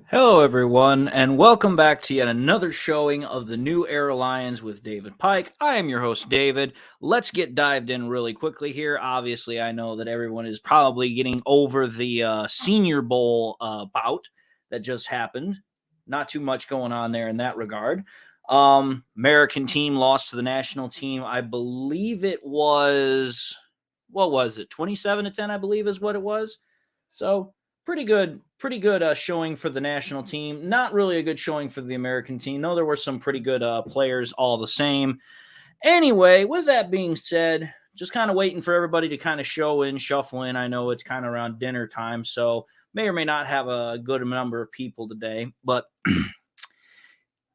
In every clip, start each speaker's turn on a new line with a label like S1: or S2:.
S1: Hello, everyone, and welcome back to yet another showing of the New Era Lions with David Pyke. I am your host, David. Let's get dived in really quickly here. Obviously, I know that everyone is probably getting over the Senior Bowl bout that just happened. Not too much going on there in that regard. American team lost to the national team. I believe it was, what was it? 27-10, I believe is what it was. So pretty good showing for the national team. Not really a good showing for the American team. No, there were some pretty good players all the same. Anyway, with that being said, just kind of waiting for everybody to kind of shuffle in. I know it's kind of around dinner time, so may or may not have a good number of people today. But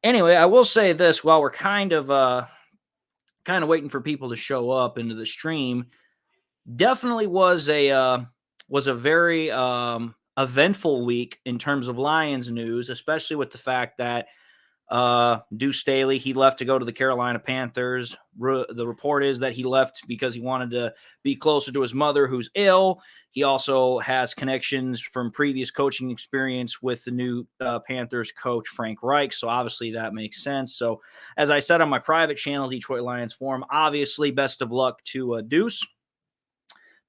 S1: anyway, I will say this: while we're kind of waiting for people to show up into the stream, definitely was a very eventful week in terms of Lions news, especially with the fact that Deuce Staley, he left to go to the Carolina Panthers. The report is that he left because he wanted to be closer to his mother, who's ill. He also has connections from previous coaching experience with the new Panthers coach, Frank Reich. So obviously that makes sense. So as I said on my private channel, Detroit Lions Forum, obviously best of luck to Deuce.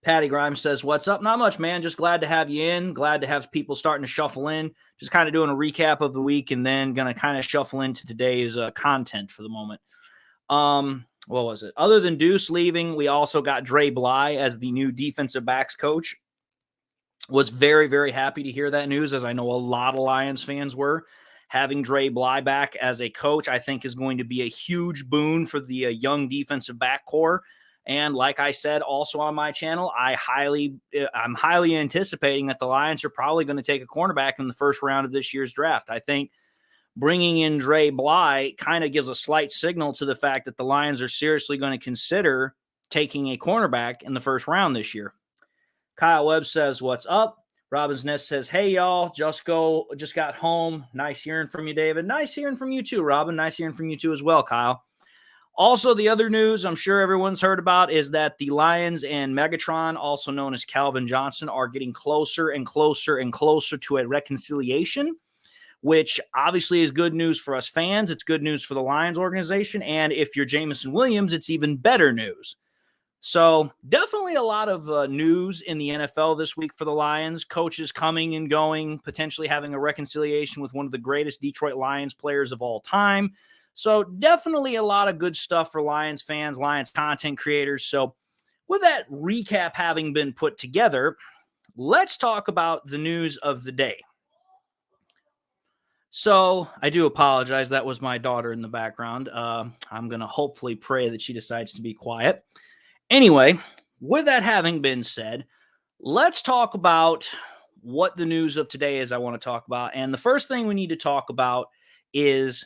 S1: Patty Grimes says, what's up? Not much, man. Just glad to have you in. Glad to have people starting to shuffle in. Just kind of doing a recap of the week and then going to kind of shuffle into today's content for the moment. What was it? Other than Deuce leaving, we also got Dre Bly as the new defensive backs coach. Was very, very happy to hear that news, as I know a lot of Lions fans were. Having Dre Bly back as a coach, I think, is going to be a huge boon for the young defensive back core. And like I said, also on my channel, I'm highly anticipating that the Lions are probably going to take a cornerback in the first round of this year's draft. I think bringing in Dre Bly kind of gives a slight signal to the fact that the Lions are seriously going to consider taking a cornerback in the first round this year. Kyle Webb says, what's up? Robin's Nest says, hey, y'all, just got home. Nice hearing from you, David. Nice hearing from you too, Robin. Nice hearing from you too as well, Kyle. Also, the other news I'm sure everyone's heard about is that the Lions and Megatron, also known as Calvin Johnson, are getting closer and closer and closer to a reconciliation, which obviously is good news for us fans. It's good news for the Lions organization. And if you're Jameson Williams, it's even better news. So definitely a lot of news in the NFL this week for the Lions. Coaches coming and going, potentially having a reconciliation with one of the greatest Detroit Lions players of all time. So definitely a lot of good stuff for Lions fans, Lions content creators. So with that recap having been put together, let's talk about the news of the day. So I do apologize. That was my daughter in the background. I'm going to hopefully pray that she decides to be quiet. Anyway, with that having been said, let's talk about what the news of today is I want to talk about. And the first thing we need to talk about is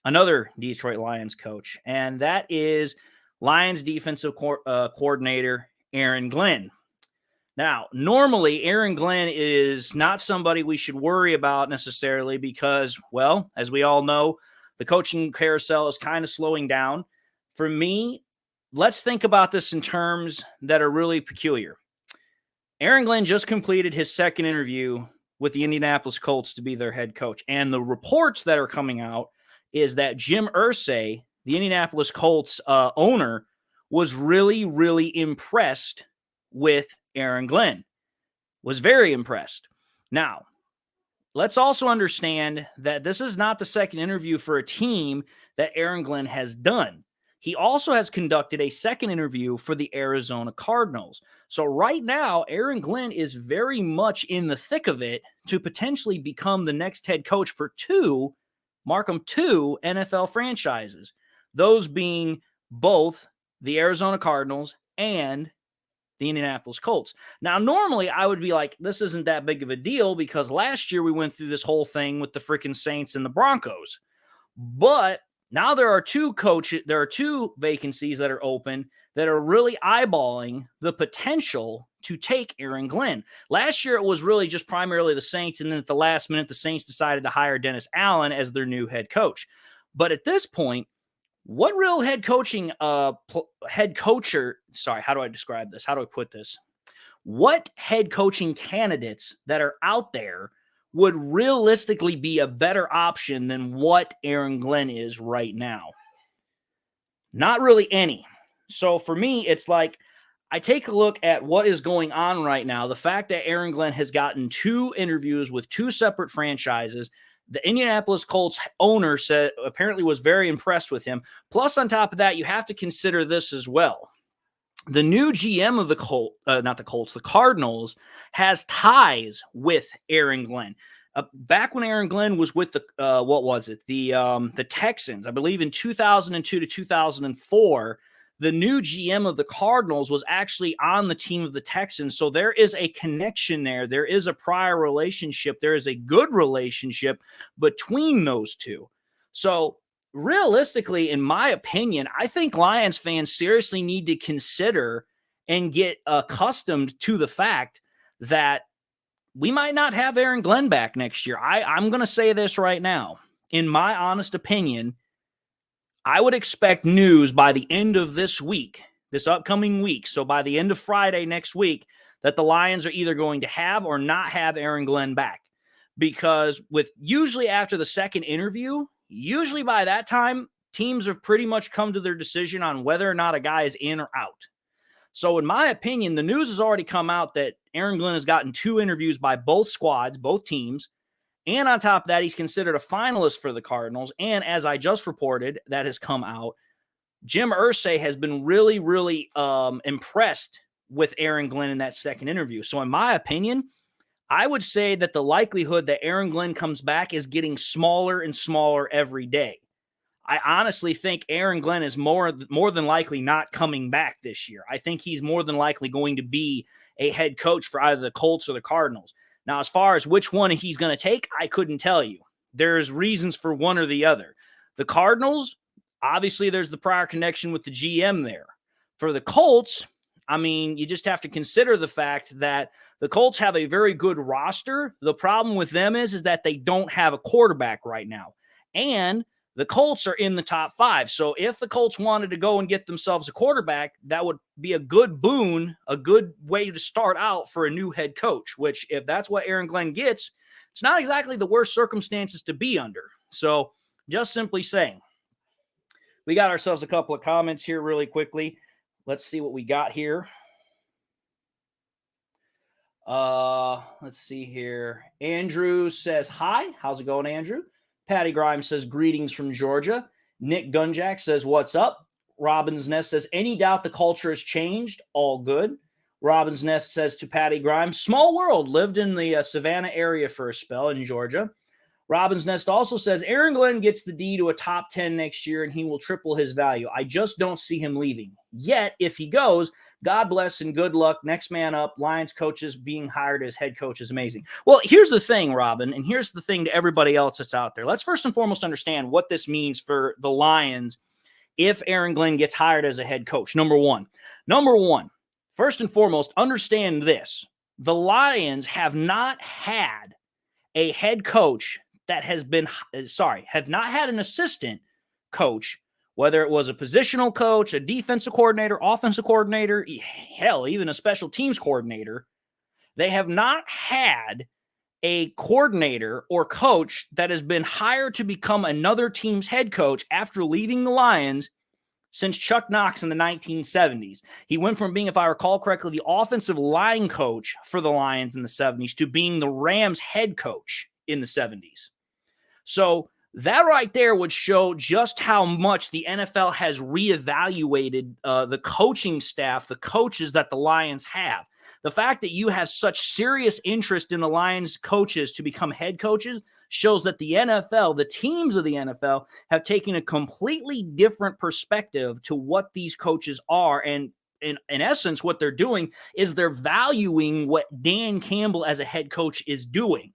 S1: another Detroit Lions coach, and that is Lions defensive coordinator Aaron Glenn. Now, normally, Aaron Glenn is not somebody we should worry about necessarily because, well, as we all know, the coaching carousel is kind of slowing down. For me, let's think about this in terms that are really peculiar. Aaron Glenn just completed his second interview with the Indianapolis Colts to be their head coach, and the reports that are coming out is that Jim Irsay, the Indianapolis Colts owner, was really, really impressed with Aaron Glenn. Was very impressed. Now, let's also understand that this is not the second interview for a team that Aaron Glenn has done. He also has conducted a second interview for the Arizona Cardinals. So right now, Aaron Glenn is very much in the thick of it to potentially become the next head coach for two NFL franchises, those being both the Arizona Cardinals and the Indianapolis Colts. Now, normally I would be like, this isn't that big of a deal because last year we went through this whole thing with the freaking Saints and the Broncos. But now there are two vacancies that are open that are really eyeballing the potential to take Aaron Glenn. Last year, it was really just primarily the Saints, and then at the last minute, the Saints decided to hire Dennis Allen as their new head coach. But at this point, what real how do I describe this? How do I put this? What head coaching candidates that are out there would realistically be a better option than what Aaron Glenn is right now? Not really any. So for me, it's like I take a look at what is going on right now. The fact that Aaron Glenn has gotten 2 interviews with 2 separate franchises. The Indianapolis Colts owner said apparently was very impressed with him. Plus, on top of that, you have to consider this as well. The new GM of the the Cardinals, has ties with Aaron Glenn. Back when Aaron Glenn was with the Texans, I believe in 2002 to 2004, the new GM of the Cardinals was actually on the team of the Texans. So there is a connection there. There is a prior relationship. There is a good relationship between those two. So realistically, in my opinion, I think Lions fans seriously need to consider and get accustomed to the fact that we might not have Aaron Glenn back next year. I'm going to say this right now. In my honest opinion, I would expect news by the end of this upcoming week. So by the end of Friday next week, that the Lions are either going to have or not have Aaron Glenn back. Because with usually after the second interview, usually by that time, teams have pretty much come to their decision on whether or not a guy is in or out. So in my opinion, the news has already come out that Aaron Glenn has gotten 2 interviews by both squads, both teams. And on top of that, he's considered a finalist for the Cardinals. And as I just reported, that has come out, Jim Irsay has been really, really impressed with Aaron Glenn in that second interview. So in my opinion, I would say that the likelihood that Aaron Glenn comes back is getting smaller and smaller every day. I honestly think Aaron Glenn is more than likely not coming back this year. I think he's more than likely going to be a head coach for either the Colts or the Cardinals. Now, as far as which one he's going to take, I couldn't tell you. There's reasons for one or the other. The Cardinals, obviously there's the prior connection with the GM there. For the Colts, I mean, you just have to consider the fact that the Colts have a very good roster. The problem with them is that they don't have a quarterback right now. And the Colts are in the top 5. So if the Colts wanted to go and get themselves a quarterback, that would be a good boon, a good way to start out for a new head coach, which if that's what Aaron Glenn gets, it's not exactly the worst circumstances to be under. So just simply saying, we got ourselves a couple of comments here really quickly. Let's see what we got here. Let's see here. Andrew says, hi. How's it going, Andrew? Patty Grimes says, greetings from Georgia. Nick Gunjack says, what's up? Robin's Nest says, any doubt the culture has changed? All good. Robin's Nest says to Patty Grimes, small world, lived in the Savannah area for a spell in Georgia. Robin's Nest also says, Aaron Glenn gets the D to a top 10 next year and he will triple his value. I just don't see him leaving. Yet, if he goes, God bless and good luck. Next man up. Lions coaches being hired as head coach is amazing. Well, here's the thing, Robin, and here's the thing to everybody else that's out there. Let's first and foremost understand what this means for the Lions if Aaron Glenn gets hired as a head coach. Number one, first and foremost, understand this. The Lions have not had a head coach that have not had an assistant coach, whether it was a positional coach, a defensive coordinator, offensive coordinator, hell, even a special teams coordinator. They have not had a coordinator or coach that has been hired to become another team's head coach after leaving the Lions since Chuck Knox in the 1970s. He went from being, if I recall correctly, the offensive line coach for the Lions in the 70s to being the Rams head coach in the 70s. So that right there would show just how much the NFL has reevaluated the coaching staff, the coaches that the Lions have. The fact that you have such serious interest in the Lions coaches to become head coaches shows that the NFL, the teams of the NFL, have taken a completely different perspective to what these coaches are. And in essence, what they're doing is they're valuing what Dan Campbell as a head coach is doing.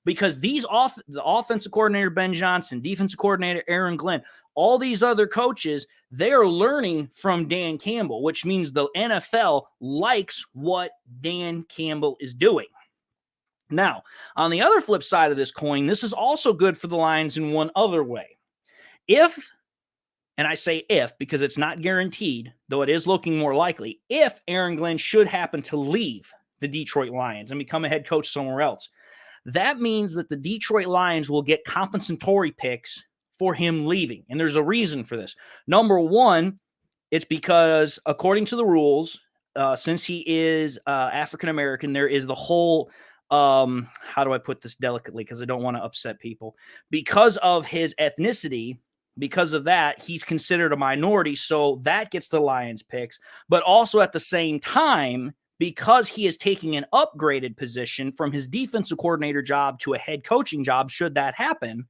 S1: Because the offensive coordinator, Ben Johnson, defensive coordinator, Aaron Glenn, all these other coaches, they are learning from Dan Campbell, which means the NFL likes what Dan Campbell is doing. Now, on the other flip side of this coin, this is also good for the Lions in one other way. If, and I say if because it's not guaranteed, though it is looking more likely, if Aaron Glenn should happen to leave the Detroit Lions and become a head coach somewhere else, that means that the Detroit Lions will get compensatory picks for him leaving. And there's a reason for this. Number one, it's because according to the rules, since he is African-American, there is the whole, how do I put this delicately? Because I don't want to upset people. Because of his ethnicity, because of that, he's considered a minority. So that gets the Lions picks. But also at the same time, because he is taking an upgraded position from his defensive coordinator job to a head coaching job, should that happen,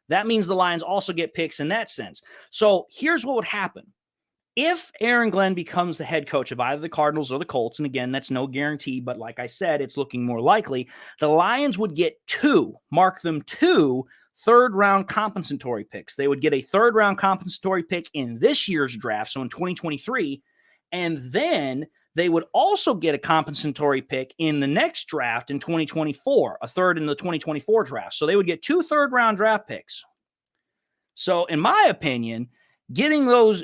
S1: that means the Lions also get picks in that sense. So here's what would happen. If Aaron Glenn becomes the head coach of either the Cardinals or the Colts, and again, that's no guarantee, but like I said, it's looking more likely, the Lions would get two third-round compensatory picks. They would get a third-round compensatory pick in this year's draft, so in 2023, and then they would also get a compensatory pick in the next draft in 2024, a third in the 2024 draft. So they would get two third-round draft picks. So in my opinion, getting those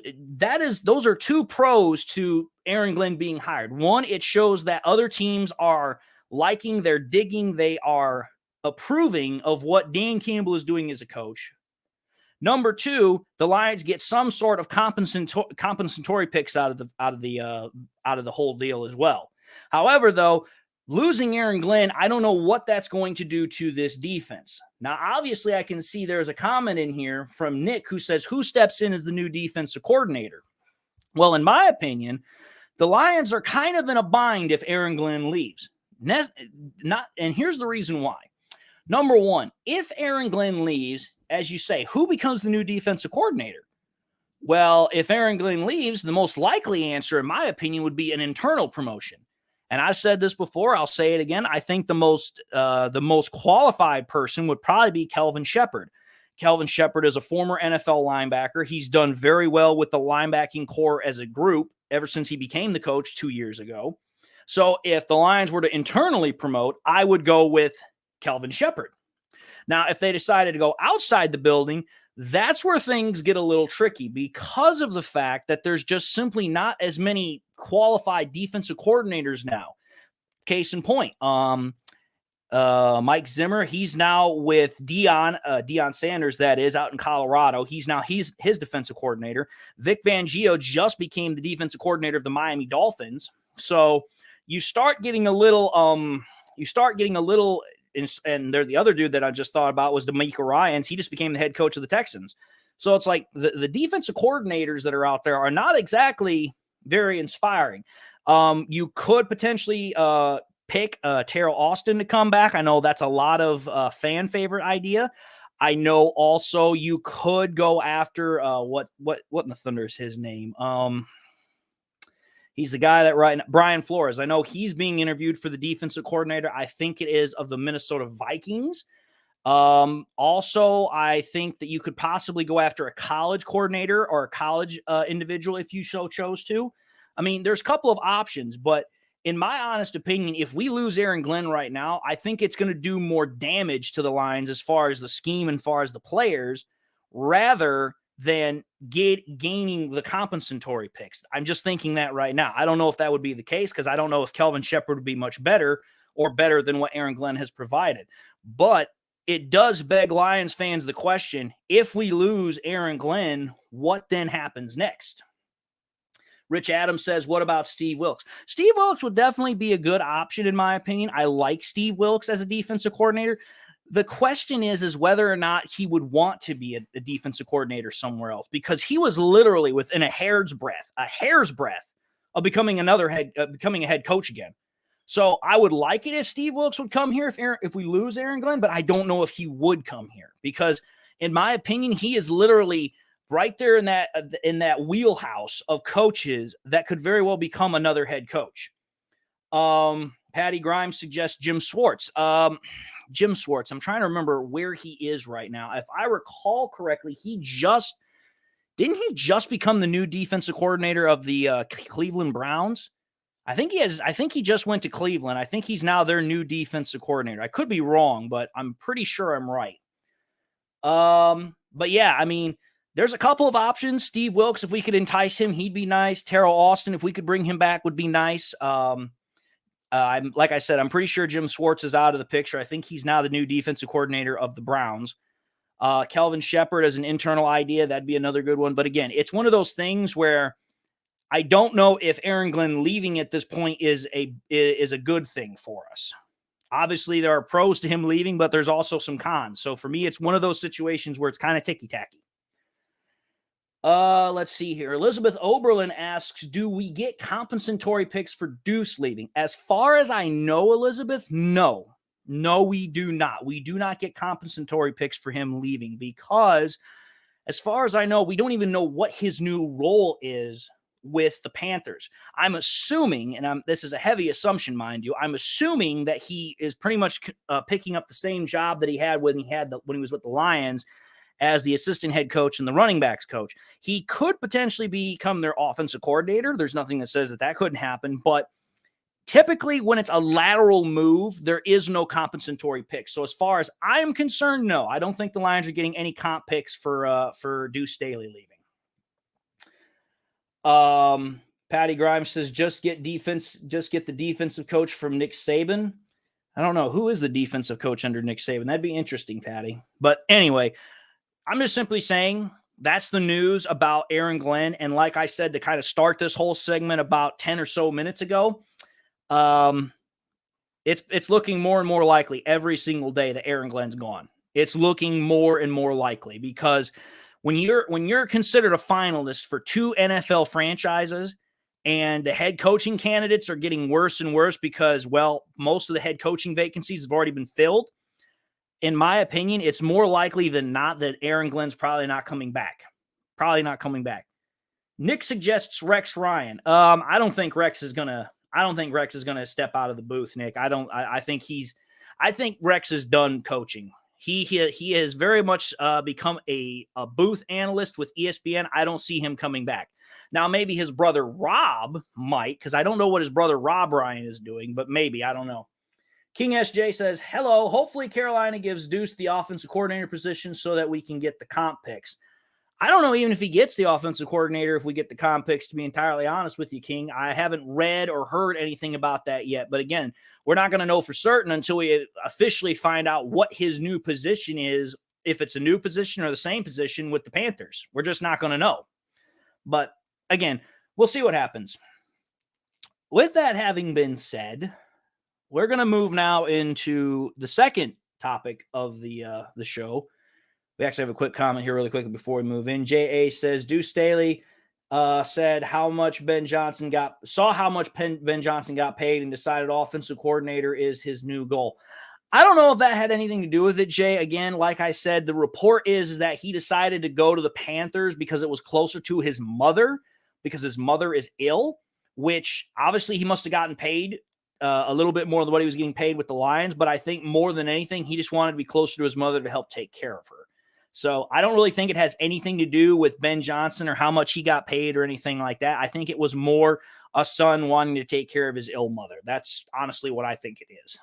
S1: are two pros to Aaron Glenn being hired. One, it shows that other teams are liking, they're digging, they are approving of what Dan Campbell is doing as a coach. Number two, the Lions get some sort of compensatory picks out of the whole deal as well. However, though, losing Aaron Glenn, I don't know what that's going to do to this defense. Now, obviously, I can see there's a comment in here from Nick who says, who steps in as the new defensive coordinator? Well, in my opinion, the Lions are kind of in a bind if Aaron Glenn leaves. And here's the reason why. Number one, if Aaron Glenn leaves, as you say, who becomes the new defensive coordinator? Well, if Aaron Glenn leaves, the most likely answer, in my opinion, would be an internal promotion. And I've said this before, I'll say it again. I think the most qualified person would probably be Kelvin Shepherd. Kelvin Shepherd is a former NFL linebacker. He's done very well with the linebacking core as a group ever since he became the coach 2 years ago. So if the Lions were to internally promote, I would go with Kelvin Shepherd. Now, if they decided to go outside the building, that's where things get a little tricky because of the fact that there's just simply not as many qualified defensive coordinators now. Case in point, Mike Zimmer, he's now with Deion Sanders, that is, out in Colorado. He's his defensive coordinator. Vic Fangio just became the defensive coordinator of the Miami Dolphins. So you start getting a little, and there's the other dude that I just thought about was DeMeco Ryans. He just became the head coach of the Texans. So it's like the defensive coordinators that are out there are not exactly very inspiring. You could potentially pick Terrell Austin to come back. I know that's a lot of fan favorite idea. I know also you could go after what in the thunder is his name? He's the guy that Brian Flores. I know he's being interviewed for the defensive coordinator. I think it is of the Minnesota Vikings. Also, I think that you could possibly go after a college coordinator or a college individual if you so chose to. I mean, there's a couple of options, but in my honest opinion, if we lose Aaron Glenn right now, I think it's going to do more damage to the Lions as far as the scheme and far as the players, rather than gaining the compensatory picks. I'm just thinking that right now. I don't know if that would be the case because I don't know if Kelvin Shepherd would be much better or better than what Aaron Glenn has provided. But it does beg Lions fans the question, if we lose Aaron Glenn, what then happens next? Rich Adams says, what about Steve Wilks? Steve Wilks would definitely be a good option, in my opinion. I like Steve Wilks as a defensive coordinator. The question is whether or not he would want to be a defensive coordinator somewhere else, because he was literally within a hair's breadth of becoming a head coach again. So I would like it if Steve Wilks would come here if we lose Aaron Glenn, but I don't know if he would come here because, in my opinion, he is literally right there in that wheelhouse of coaches that could very well become another head coach. Patty Grimes suggests Jim Schwartz. Jim Schwartz, I'm trying to remember where he is right now. If I recall correctly, didn't he just become the new defensive coordinator of the Cleveland Browns? I think he just went to Cleveland. I think he's now their new defensive coordinator. I could be wrong, but I'm pretty sure I'm right. But yeah, I mean, there's a couple of options. Steve Wilks, if we could entice him, he'd be nice. Terrell Austin, if we could bring him back, would be nice. Like I said, I'm pretty sure Jim Schwartz is out of the picture. I think he's now the new defensive coordinator of the Browns. Kelvin Shepard as an internal idea, that'd be another good one. But again, it's one of those things where I don't know if Aaron Glenn leaving at this point is a good thing for us. Obviously, there are pros to him leaving, but there's also some cons. So for me, it's one of those situations where it's kind of ticky-tacky. Let's see here. Elizabeth Oberlin asks, do we get compensatory picks for Deuce leaving? As far as I know, Elizabeth, no. No, we do not. We do not get compensatory picks for him leaving because, as far as I know, we don't even know what his new role is with the Panthers. I'm assuming, and this is a heavy assumption, mind you, I'm assuming that he is pretty much picking up the same job that he had when he was with the Lions as the assistant head coach and the running backs coach. He could potentially become their offensive coordinator. There's nothing that says that couldn't happen, but typically when it's a lateral move, there is no compensatory pick. So as far as I'm concerned, no, I don't think the Lions are getting any comp picks for Deuce Staley leaving. Patty Grimes says, just get the defensive coach from Nick Saban. I don't know. Who is the defensive coach under Nick Saban? That'd be interesting, Patty. But anyway, I'm just simply saying that's the news about Aaron Glenn. And like I said, to kind of start this whole segment about 10 or so minutes ago, it's looking more and more likely every single day that Aaron Glenn's gone. It's looking more and more likely because when you're considered a finalist for 2 NFL franchises and the head coaching candidates are getting worse and worse because, well, most of the head coaching vacancies have already been filled, in my opinion, it's more likely than not that Aaron Glenn's probably not coming back. Nick suggests Rex Ryan. I don't think Rex is gonna step out of the booth, Nick. I think Rex is done coaching. He has very much become a booth analyst with ESPN. I don't see him coming back. Now, maybe his brother Rob might, because I don't know what his brother Rob Ryan is doing, but maybe, I don't know. King SJ says, hello, hopefully Carolina gives Deuce the offensive coordinator position so that we can get the comp picks. I don't know even if he gets the offensive coordinator if we get the comp picks, to be entirely honest with you, King. I haven't read or heard anything about that yet. But again, we're not going to know for certain until we officially find out what his new position is, if it's a new position or the same position with the Panthers. We're just not going to know. But again, we'll see what happens. With that having been said, we're going to move now into the second topic of the show. We actually have a quick comment here really quickly before we move in. J.A. says, Deuce Staley said how much Ben Johnson got paid and decided offensive coordinator is his new goal. I don't know if that had anything to do with it, Jay. Again, like I said, the report is that he decided to go to the Panthers because it was closer to his mother, because his mother is ill, which obviously he must have gotten paid a little bit more than what he was getting paid with the Lions. But I think more than anything, he just wanted to be closer to his mother to help take care of her. So I don't really think it has anything to do with Ben Johnson or how much he got paid or anything like that. I think it was more a son wanting to take care of his ill mother. That's honestly what I think it is.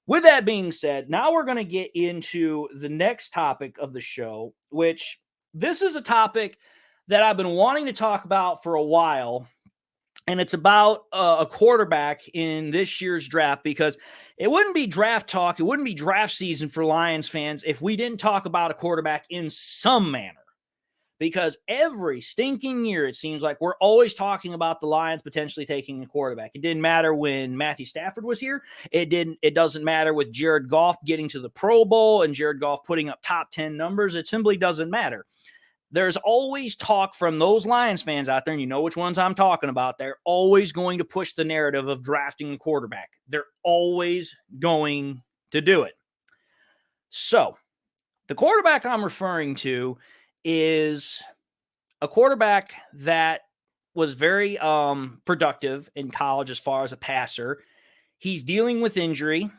S1: With that being said, now we're going to get into the next topic of the show, which this is a topic that I've been wanting to talk about for a while. And it's about a quarterback in this year's draft, because it wouldn't be draft talk, it wouldn't be draft season for Lions fans if we didn't talk about a quarterback in some manner. Because every stinking year, it seems like we're always talking about the Lions potentially taking a quarterback. It didn't matter when Matthew Stafford was here. It doesn't matter with Jared Goff getting to the Pro Bowl and Jared Goff putting up top 10 numbers. It simply doesn't matter. There's always talk from those Lions fans out there, and you know which ones I'm talking about. They're always going to push the narrative of drafting a quarterback. They're always going to do it. So, the quarterback I'm referring to is a quarterback that was very productive in college as far as a passer. He's dealing with injury.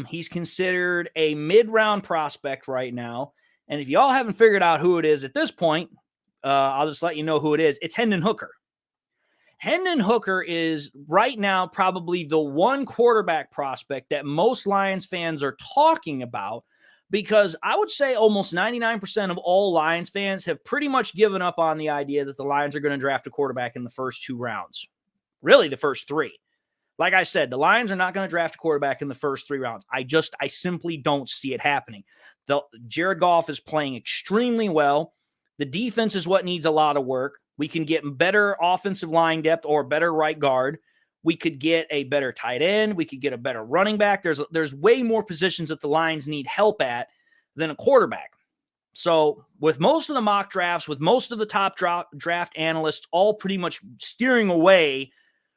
S1: He's considered a mid-round prospect right now. And if y'all haven't figured out who it is at this point, I'll just let you know who it is. It's Hendon Hooker. Hendon Hooker is right now probably the one quarterback prospect that most Lions fans are talking about, because I would say almost 99% of all Lions fans have pretty much given up on the idea that the Lions are going to draft a quarterback in the first 2 rounds. Really, the first 3. Like I said, the Lions are not going to draft a quarterback in the first 3 rounds. I simply don't see it happening. Jared Goff is playing extremely well. The defense is what needs a lot of work. We can get better offensive line depth or better right guard. We could get a better tight end. We could get a better running back. There's way more positions that the Lions need help at than a quarterback. So with most of the mock drafts, with most of the top draft analysts all pretty much steering away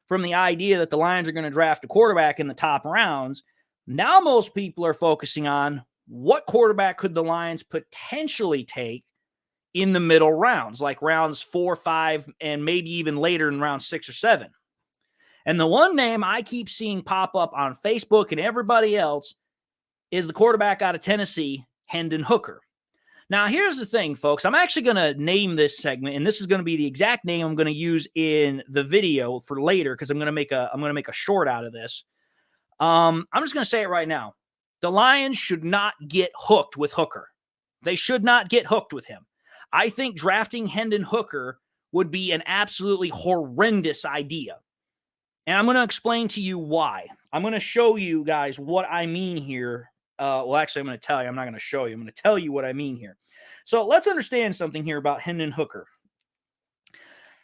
S1: from the idea that the Lions are going to draft a quarterback in the top rounds, now most people are focusing on what quarterback could the Lions potentially take in the middle rounds, like rounds 4, 5, and maybe even later in round 6 or 7. And the one name I keep seeing pop up on Facebook and everybody else is the quarterback out of Tennessee, Hendon Hooker. Now, here's the thing, folks. I'm actually going to name this segment, and this is going to be the exact name I'm going to use in the video for later because I'm going to make a short out of this. I'm just going to say it right now. The Lions should not get hooked with Hooker. They should not get hooked with him. I think drafting Hendon Hooker would be an absolutely horrendous idea. And I'm going to explain to you why. I'm going to show you guys what I mean here. Well, actually, I'm going to tell you. I'm not going to show you. I'm going to tell you what I mean here. So let's understand something here about Hendon Hooker.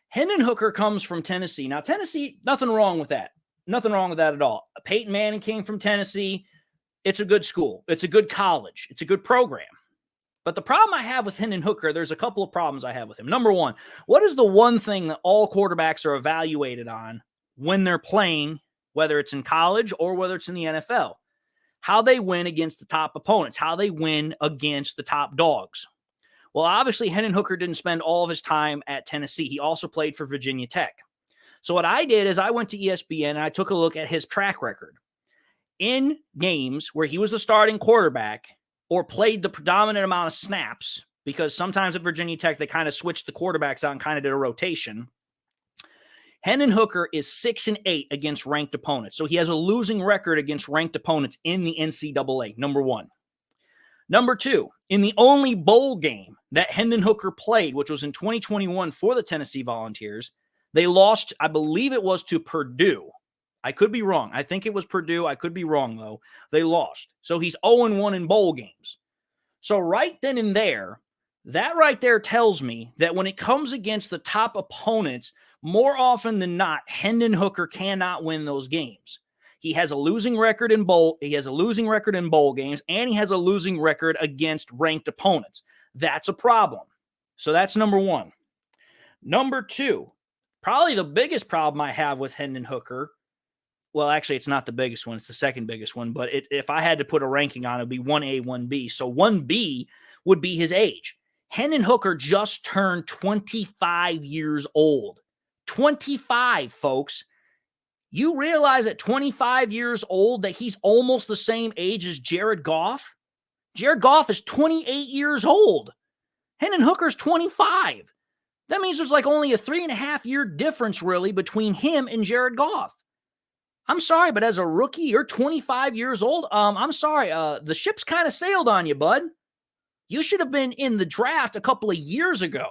S1: Hendon Hooker comes from Tennessee. Now, Tennessee, nothing wrong with that. Nothing wrong with that at all. Peyton Manning came from Tennessee. It's a good school. It's a good college. It's a good program. But the problem I have with Hendon Hooker, there's a couple of problems I have with him. Number one, what is the one thing that all quarterbacks are evaluated on when they're playing, whether it's in college or whether it's in the NFL? How they win against the top opponents, how they win against the top dogs. Well, obviously, Hendon Hooker didn't spend all of his time at Tennessee. He also played for Virginia Tech. So what I did is I went to ESPN and I took a look at his track record. In games where he was the starting quarterback or played the predominant amount of snaps, because sometimes at Virginia Tech, they kind of switched the quarterbacks out and kind of did a rotation. Hendon Hooker is 6-8 against ranked opponents. So he has a losing record against ranked opponents in the NCAA, number one. Number two, in the only bowl game that Hendon Hooker played, which was in 2021 for the Tennessee Volunteers, they lost, I believe it was to Purdue. I could be wrong. I think it was Purdue. I could be wrong, though. They lost. So he's 0-1 in bowl games. So right then and there, that right there tells me that when it comes against the top opponents, more often than not, Hendon Hooker cannot win those games. He has a losing record in bowl. He has a losing record in bowl games, and he has a losing record against ranked opponents. That's a problem. So that's number one. Number two, probably the biggest problem I have with Hendon Hooker. Well, actually, it's not the biggest one. It's the second biggest one. But if I had to put a ranking on it, it would be 1A, 1B. So 1B would be his age. Hendon Hooker just turned 25 years old. 25, folks. You realize at 25 years old that he's almost the same age as Jared Goff? Jared Goff is 28 years old. Hendon Hooker's 25. That means there's like only a 3.5-year difference, really, between him and Jared Goff. I'm sorry, but as a rookie, you're 25 years old. I'm sorry. The ship's kind of sailed on you, bud. You should have been in the draft a couple of years ago.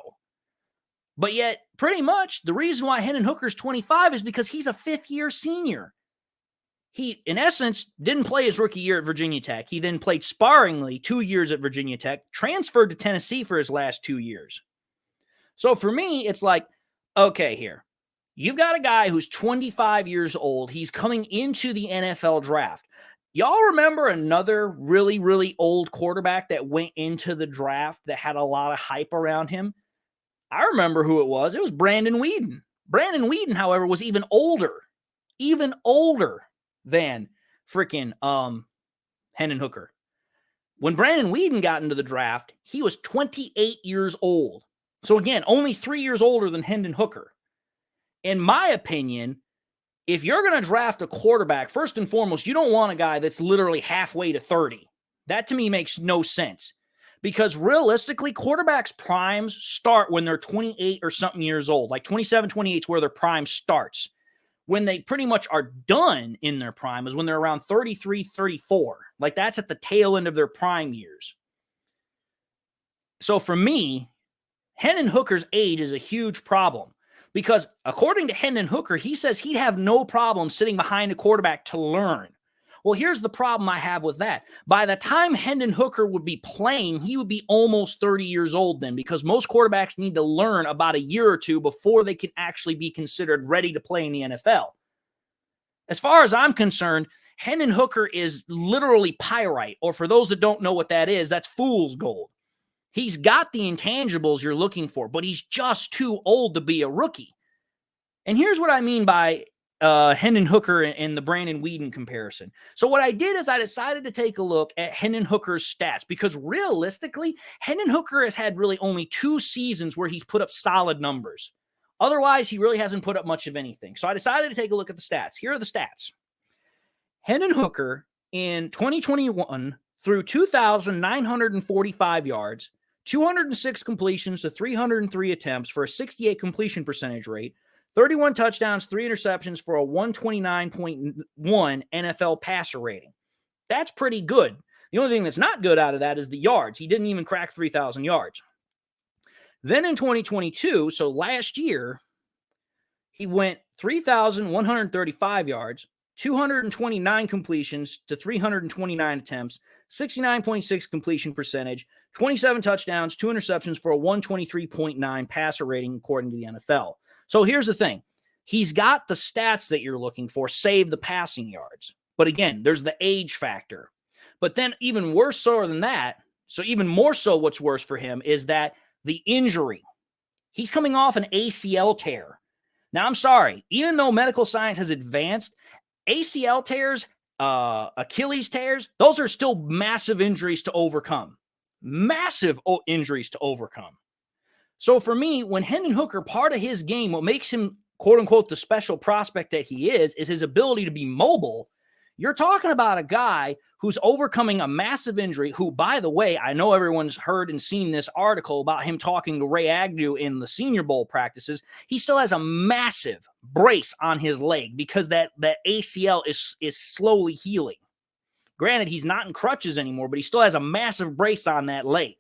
S1: But yet, pretty much, the reason why Hendon Hooker's 25 is because he's a fifth-year senior. He, in essence, didn't play his rookie year at Virginia Tech. He then played sparingly 2 years at Virginia Tech, transferred to Tennessee for his last 2 years. So for me, it's like, okay, here. You've got a guy who's 25 years old. He's coming into the NFL draft. Y'all remember another really, really old quarterback that went into the draft that had a lot of hype around him? I remember who it was. It was Brandon Weeden. Brandon Weeden, however, was even older than freaking Hendon Hooker. When Brandon Weeden got into the draft, he was 28 years old. So again, only 3 years older than Hendon Hooker. In my opinion, if you're going to draft a quarterback, first and foremost, you don't want a guy that's literally halfway to 30. That to me makes no sense. Because realistically, quarterbacks' primes start when they're 28 or something years old. Like 27, 28 is where their prime starts. When they pretty much are done in their prime is when they're around 33, 34. Like that's at the tail end of their prime years. So for me, Hendon Hooker's age is a huge problem. Because according to Hendon Hooker, he says he'd have no problem sitting behind a quarterback to learn. Well, here's the problem I have with that. By the time Hendon Hooker would be playing, he would be almost 30 years old then, because most quarterbacks need to learn about a year or two before they can actually be considered ready to play in the NFL. As far as I'm concerned, Hendon Hooker is literally pyrite, or for those that don't know what that is, that's fool's gold. He's got the intangibles you're looking for, but he's just too old to be a rookie. And here's what I mean by Hendon Hooker and the Brandon Weeden comparison. So what I did is I decided to take a look at Hendon Hooker's stats, because realistically, Hendon Hooker has had really only 2 seasons where he's put up solid numbers. Otherwise, he really hasn't put up much of anything. So I decided to take a look at the stats. Here are the stats. Hendon Hooker in 2021 threw 2,945 yards, 206 completions to 303 attempts for a 68 completion percentage rate, 31 touchdowns, 3 interceptions for a 129.1 NFL passer rating. That's pretty good. The only thing that's not good out of that is the yards. He didn't even crack 3,000 yards. Then in 2022, so last year, he went 3,135 yards, 229 completions to 329 attempts, 69.6 completion percentage, 27 touchdowns, 2 interceptions for a 123.9 passer rating according to the NFL. So here's the thing. He's got the stats that you're looking for, save the passing yards. But again, there's the age factor. But then even worse so than that, so even more so what's worse for him is that the injury. He's coming off an ACL tear. Now, I'm sorry. Even though medical science has advanced, ACL tears, Achilles tears, those are still massive injuries to overcome. Massive injuries to overcome. So for me, when Hendon Hooker, part of his game, what makes him, quote unquote, the special prospect that he is his ability to be mobile. You're talking about a guy who's overcoming a massive injury, who, by the way, I know everyone's heard and seen this article about him talking to Ray Agnew in the Senior Bowl practices. He still has a massive brace on his leg because that ACL is slowly healing. Granted, he's not in crutches anymore, but he still has a massive brace on that leg.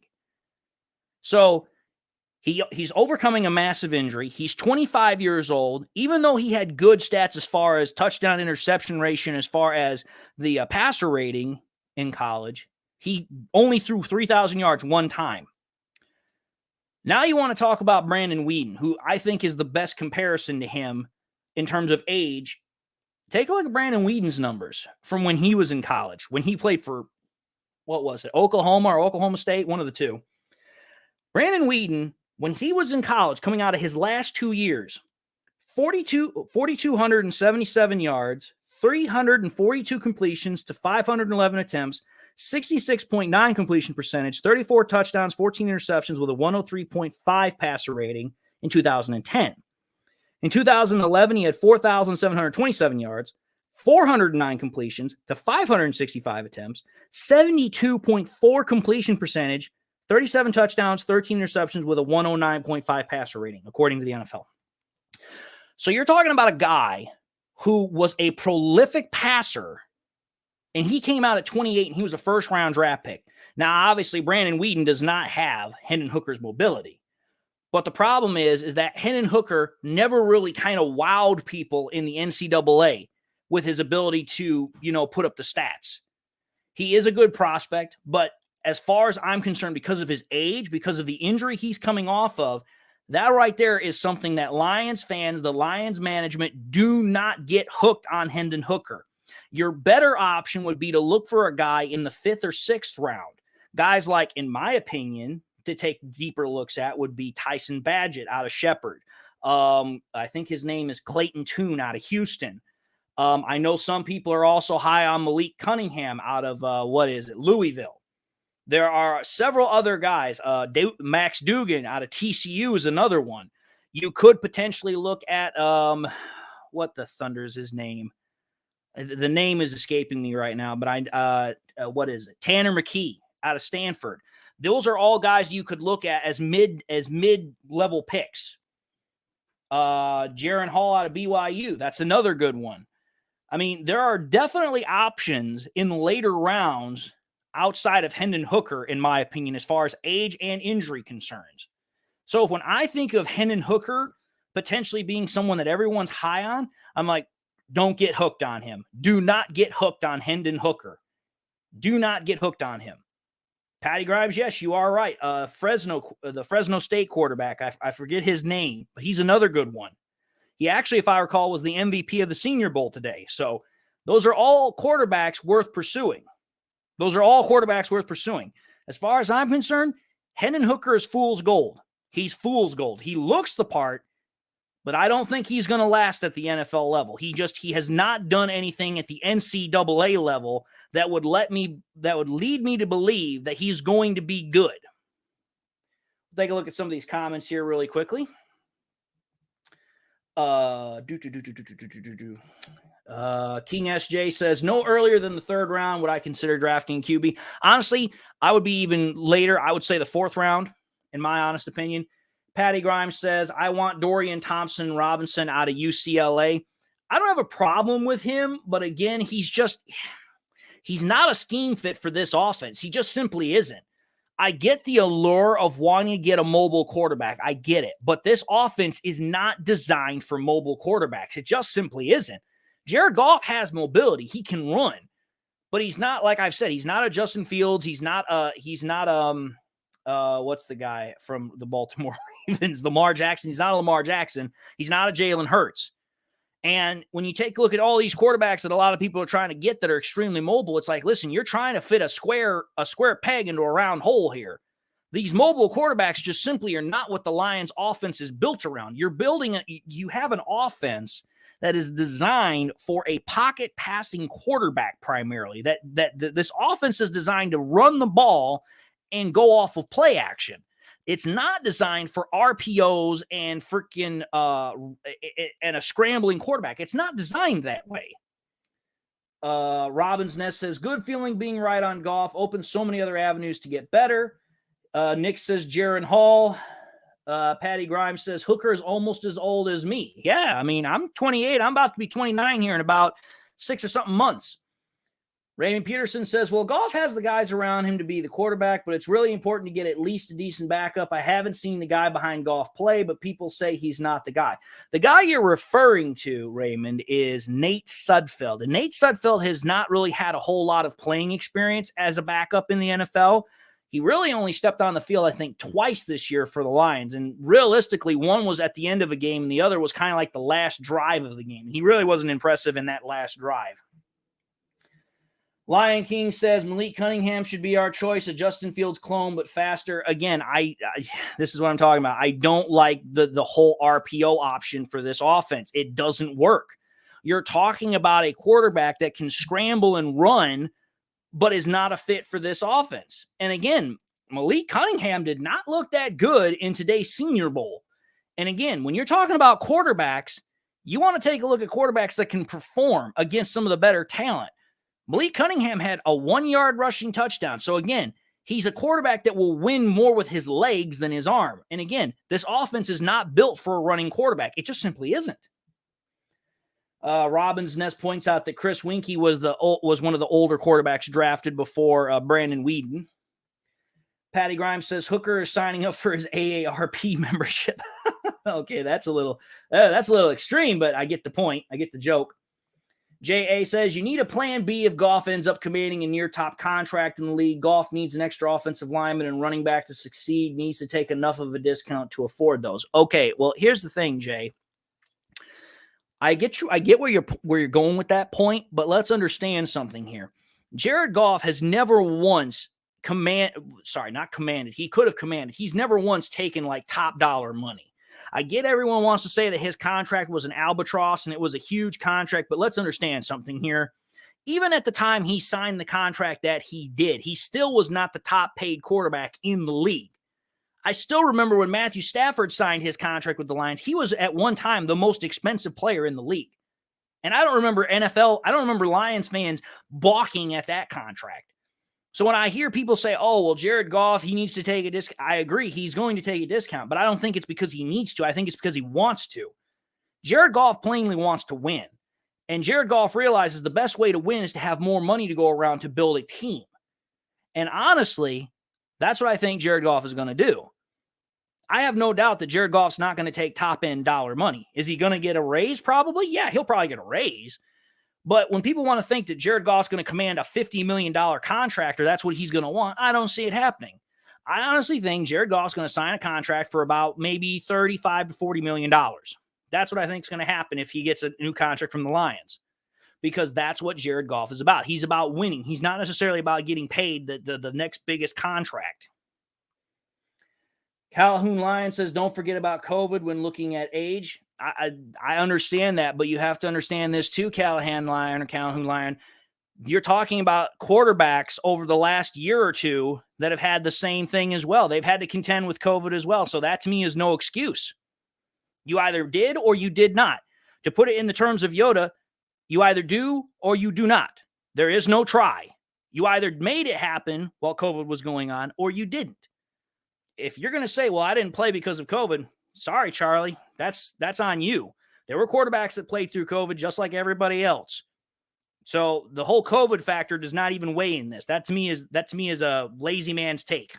S1: So he's overcoming a massive injury. He's 25 years old. Even though he had good stats as far as touchdown interception ratio, as far as the passer rating in college, he only threw 3,000 yards one time. Now you want to talk about Brandon Weeden, who I think is the best comparison to him in terms of age. Take a look at Brandon Weeden's numbers from when he was in college, when he played for, what was it, Oklahoma or Oklahoma State, one of the two. Brandon Weeden, when he was in college, coming out of his last 2 years, 4,277 yards, 342 completions to 511 attempts, 66.9 completion percentage, 34 touchdowns, 14 interceptions with a 103.5 passer rating in 2010. In 2011, he had 4,727 yards, 409 completions to 565 attempts, 72.4 completion percentage, 37 touchdowns, 13 interceptions with a 109.5 passer rating, according to the NFL. So you're talking about a guy who was a prolific passer, and he came out at 28, and he was a first-round draft pick. Now, obviously, Brandon Weeden does not have Hendon Hooker's mobility. But the problem is that Hendon Hooker never really kind of wowed people in the NCAA with his ability to, put up the stats. He is a good prospect, but as far as I'm concerned, because of his age, because of the injury he's coming off of, that right there is something that Lions fans, the Lions management, do not get hooked on Hendon Hooker. Your better option would be to look for a guy in the 5th or 6th round. Guys like, in my opinion, to take deeper looks at would be Tyson Badgett out of Shepherd. I think his name is Clayton Tune out of Houston. I know some people are also high on Malik Cunningham out of, Louisville. There are several other guys. Max Dugan out of TCU is another one. You could potentially look at, what the thunder is his name? The name is escaping me right now, but what is it? Tanner McKee out of Stanford. Those are all guys you could look at as mid-level picks. Jaron Hall out of BYU. That's another good one. I mean, there are definitely options in later rounds outside of Hendon Hooker, in my opinion, as far as age and injury concerns. So when I think of Hendon Hooker, potentially being someone that everyone's high on, I'm like, don't get hooked on him. Do not get hooked on Hendon Hooker. Do not get hooked on him. Patty Grimes, yes, you are right. The Fresno State quarterback, I forget his name, but he's another good one. He actually, if I recall, was the MVP of the Senior Bowl today. So those are all quarterbacks worth pursuing. As far as I'm concerned, Hendon Hooker is fool's gold. He's fool's gold. He looks the part, but I don't think he's going to last at the NFL level. He has not done anything at the NCAA level that would lead me to believe that he's going to be good. Take a look at some of these comments here really quickly. King SJ says, no earlier than the third round would I consider drafting QB. Honestly, I would be even later. I would say the fourth round, in my honest opinion. Patty Grimes says, I want Dorian Thompson-Robinson out of UCLA. I don't have a problem with him, but again, he's not a scheme fit for this offense. He just simply isn't. I get the allure of wanting to get a mobile quarterback. I get it. But this offense is not designed for mobile quarterbacks. It just simply isn't. Jared Goff has mobility. He can run. But he's not, like I've said, he's not a Justin Fields. He's not what's the guy from the Baltimore Ravens? Lamar Jackson. He's not a Lamar Jackson. He's not a Jalen Hurts. And when you take a look at all these quarterbacks that a lot of people are trying to get that are extremely mobile, it's like, listen, you're trying to fit a square peg into a round hole here. These mobile quarterbacks just simply are not what the Lions offense is built around. You have an offense that is designed for a pocket passing quarterback primarily. This offense is designed to run the ball and go off of play action. It's not designed for RPOs and freaking and a scrambling quarterback. It's not designed that way. Robin's Nest says, good feeling being right on Goff. Opens so many other avenues to get better. Nick says, Jaron Hall. Patty Grimes says, Hooker is almost as old as me. Yeah, I mean, I'm 28. I'm about to be 29 here in about 6 or something months. Raymond Peterson says, well, Goff has the guys around him to be the quarterback, but it's really important to get at least a decent backup. I haven't seen the guy behind Goff play, but people say he's not the guy. The guy you're referring to, Raymond, is Nate Sudfeld. And Nate Sudfeld has not really had a whole lot of playing experience as a backup in the NFL. He really only stepped on the field, I think, twice this year for the Lions. And realistically, one was at the end of a game, and the other was kind of like the last drive of the game. He really wasn't impressive in that last drive. Lion King says Malik Cunningham should be our choice, a Justin Fields clone, but faster. Again, this is what I'm talking about. I don't like the whole RPO option for this offense. It doesn't work. You're talking about a quarterback that can scramble and run, but is not a fit for this offense. And again, Malik Cunningham did not look that good in today's Senior Bowl. And again, when you're talking about quarterbacks, you want to take a look at quarterbacks that can perform against some of the better talent. Malik Cunningham had a 1-yard rushing touchdown. So again, he's a quarterback that will win more with his legs than his arm. And again, this offense is not built for a running quarterback. It just simply isn't. Robbins Ness points out that Chris Winkie was one of the older quarterbacks drafted before Brandon Weeden. Patty Grimes says Hooker is signing up for his AARP membership. Okay, that's a little extreme, but I get the point. I get the joke. J.A. says, you need a plan B if Goff ends up commanding a near-top contract in the league. Goff needs an extra offensive lineman and running back to succeed, needs to take enough of a discount to afford those. Okay, well, here's the thing, Jay. I get where you're going with that point, but let's understand something here. Jared Goff has never once he could have commanded. He's never once taken like top dollar money. I get everyone wants to say that his contract was an albatross and it was a huge contract, but let's understand something here. Even at the time he signed the contract that he did, he still was not the top paid quarterback in the league. I still remember when Matthew Stafford signed his contract with the Lions, he was at one time the most expensive player in the league. And I don't remember Lions fans balking at that contract. So when I hear people say, oh, well, Jared Goff, he needs to take a discount, I agree, he's going to take a discount, but I don't think it's because he needs to. I think it's because he wants to. Jared Goff plainly wants to win. And Jared Goff realizes the best way to win is to have more money to go around to build a team. And honestly, that's what I think Jared Goff is going to do. I have no doubt that Jared Goff's not going to take top-end dollar money. Is he going to get a raise? Probably. Yeah, he'll probably get a raise. But when people want to think that Jared Goff's going to command a $50 million contract, or that's what he's going to want, I don't see it happening. I honestly think Jared Goff's going to sign a contract for about maybe $35 to $40 million. That's what I think is going to happen if he gets a new contract from the Lions, because that's what Jared Goff is about. He's about winning. He's not necessarily about getting paid the next biggest contract. Calhoun Lion says, don't forget about COVID when looking at age. I understand that, but you have to understand this too, Calhoun Lion. You're talking about quarterbacks over the last year or two that have had the same thing as well. They've had to contend with COVID as well. So that to me is no excuse. You either did or you did not. To put it in the terms of Yoda, you either do or you do not. There is no try. You either made it happen while COVID was going on or you didn't. If you're going to say, well, I didn't play because of COVID, sorry, Charlie, that's on you. There were quarterbacks that played through COVID just like everybody else. So the whole COVID factor does not even weigh in this. That to me is a lazy man's take.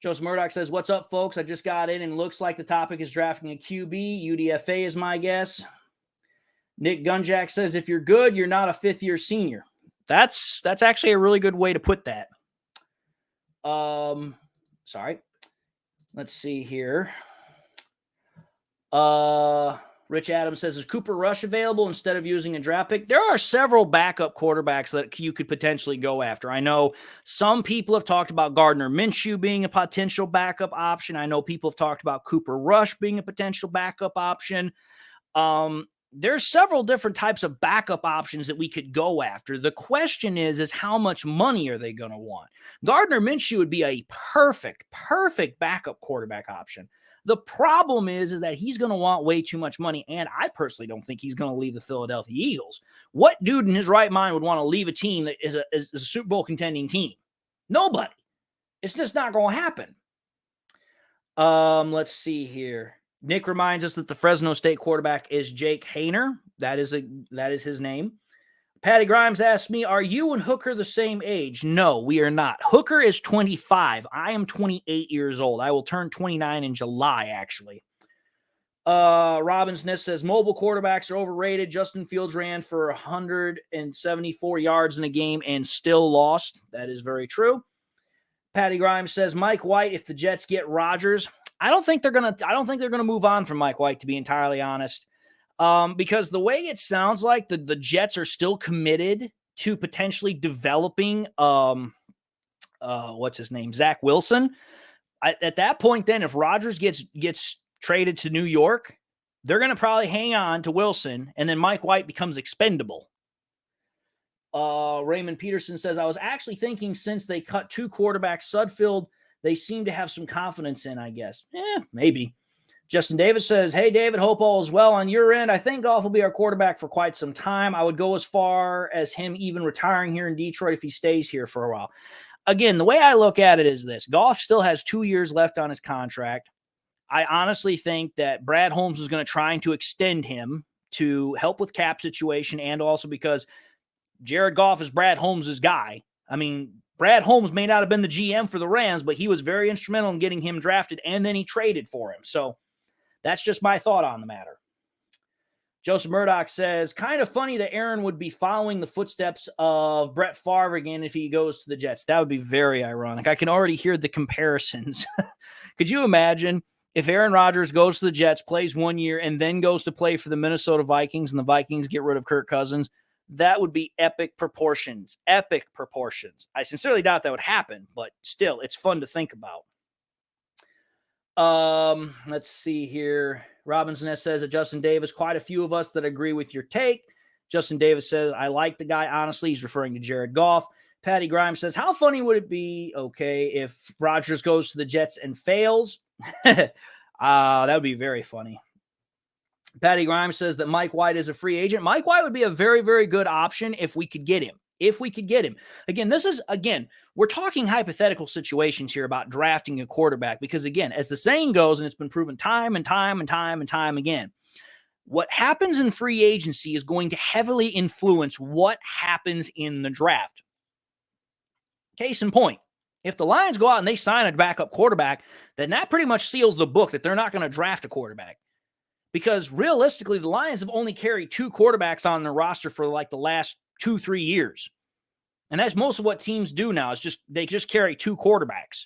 S1: Joseph Murdoch says, what's up, folks? I just got in and looks like the topic is drafting a QB. UDFA is my guess. Nick Gunjack says, if you're good, you're not a fifth-year senior. That's actually a really good way to put that. Sorry. Let's see here. Rich Adams says, is Cooper Rush available instead of using a draft pick? There are several backup quarterbacks that you could potentially go after. I know some people have talked about Gardner Minshew being a potential backup option. I know people have talked about Cooper Rush being a potential backup option. There's several different types of backup options that we could go after. The question is how much money are they going to want? Gardner Minshew would be a perfect backup quarterback option. The problem is that he's going to want way too much money, and I personally don't think he's going to leave the Philadelphia Eagles. What dude in his right mind would want to leave a team that is a Super Bowl contending team? Nobody. It's just not going to happen. Let's see here. Nick reminds us that the Fresno State quarterback is Jake Haener. That is his name. Patty Grimes asked me, are you and Hooker the same age? No, we are not. Hooker is 25. I am 28 years old. I will turn 29 in July, actually. Robbins Ness says, mobile quarterbacks are overrated. Justin Fields ran for 174 yards in a game and still lost. That is very true. Patty Grimes says, Mike White, if the Jets get Rodgers, I don't think they're gonna move on from Mike White, to be entirely honest. Because the way it sounds like the Jets are still committed to potentially developing what's his name? Zach Wilson. At that point, then, if Rodgers gets traded to New York, they're gonna probably hang on to Wilson, and then Mike White becomes expendable. Raymond Peterson says, I was actually thinking since they cut two quarterbacks, Sudfeld, they seem to have some confidence in, I guess. Maybe. Justin Davis says, hey, David, hope all is well on your end. I think Goff will be our quarterback for quite some time. I would go as far as him even retiring here in Detroit if he stays here for a while. Again, the way I look at it is this. Goff still has 2 years left on his contract. I honestly think that Brad Holmes is going to try to extend him to help with cap situation, and also because Jared Goff is Brad Holmes' guy. I mean, Brad Holmes may not have been the GM for the Rams, but he was very instrumental in getting him drafted, and then he traded for him. So that's just my thought on the matter. Joseph Murdoch says, kind of funny that Aaron would be following the footsteps of Brett Favre again if he goes to the Jets. That would be very ironic. I can already hear the comparisons. Could you imagine if Aaron Rodgers goes to the Jets, plays 1 year, and then goes to play for the Minnesota Vikings, and the Vikings get rid of Kirk Cousins? That would be epic proportions. Epic proportions. I sincerely doubt that would happen, but still, it's fun to think about. Let's see here. Robinson says that Justin Davis, quite a few of us that agree with your take. Justin Davis says, I like the guy. Honestly, he's referring to Jared Goff. Patty Grimes says, how funny would it be, if Rodgers goes to the Jets and fails? That would be very funny. Patty Grimes says that Mike White is a free agent. Mike White would be a very, very good option if we could get him. Again, we're talking hypothetical situations here about drafting a quarterback because, again, as the saying goes, and it's been proven time and time again, what happens in free agency is going to heavily influence what happens in the draft. Case in point, If the Lions go out and they sign a backup quarterback, then that pretty much seals the book that they're not going to draft a quarterback. Because realistically, the Lions have only carried 2 quarterbacks on their roster for like the last 2-3 years. And that's most of what teams do now, is they just carry 2 quarterbacks.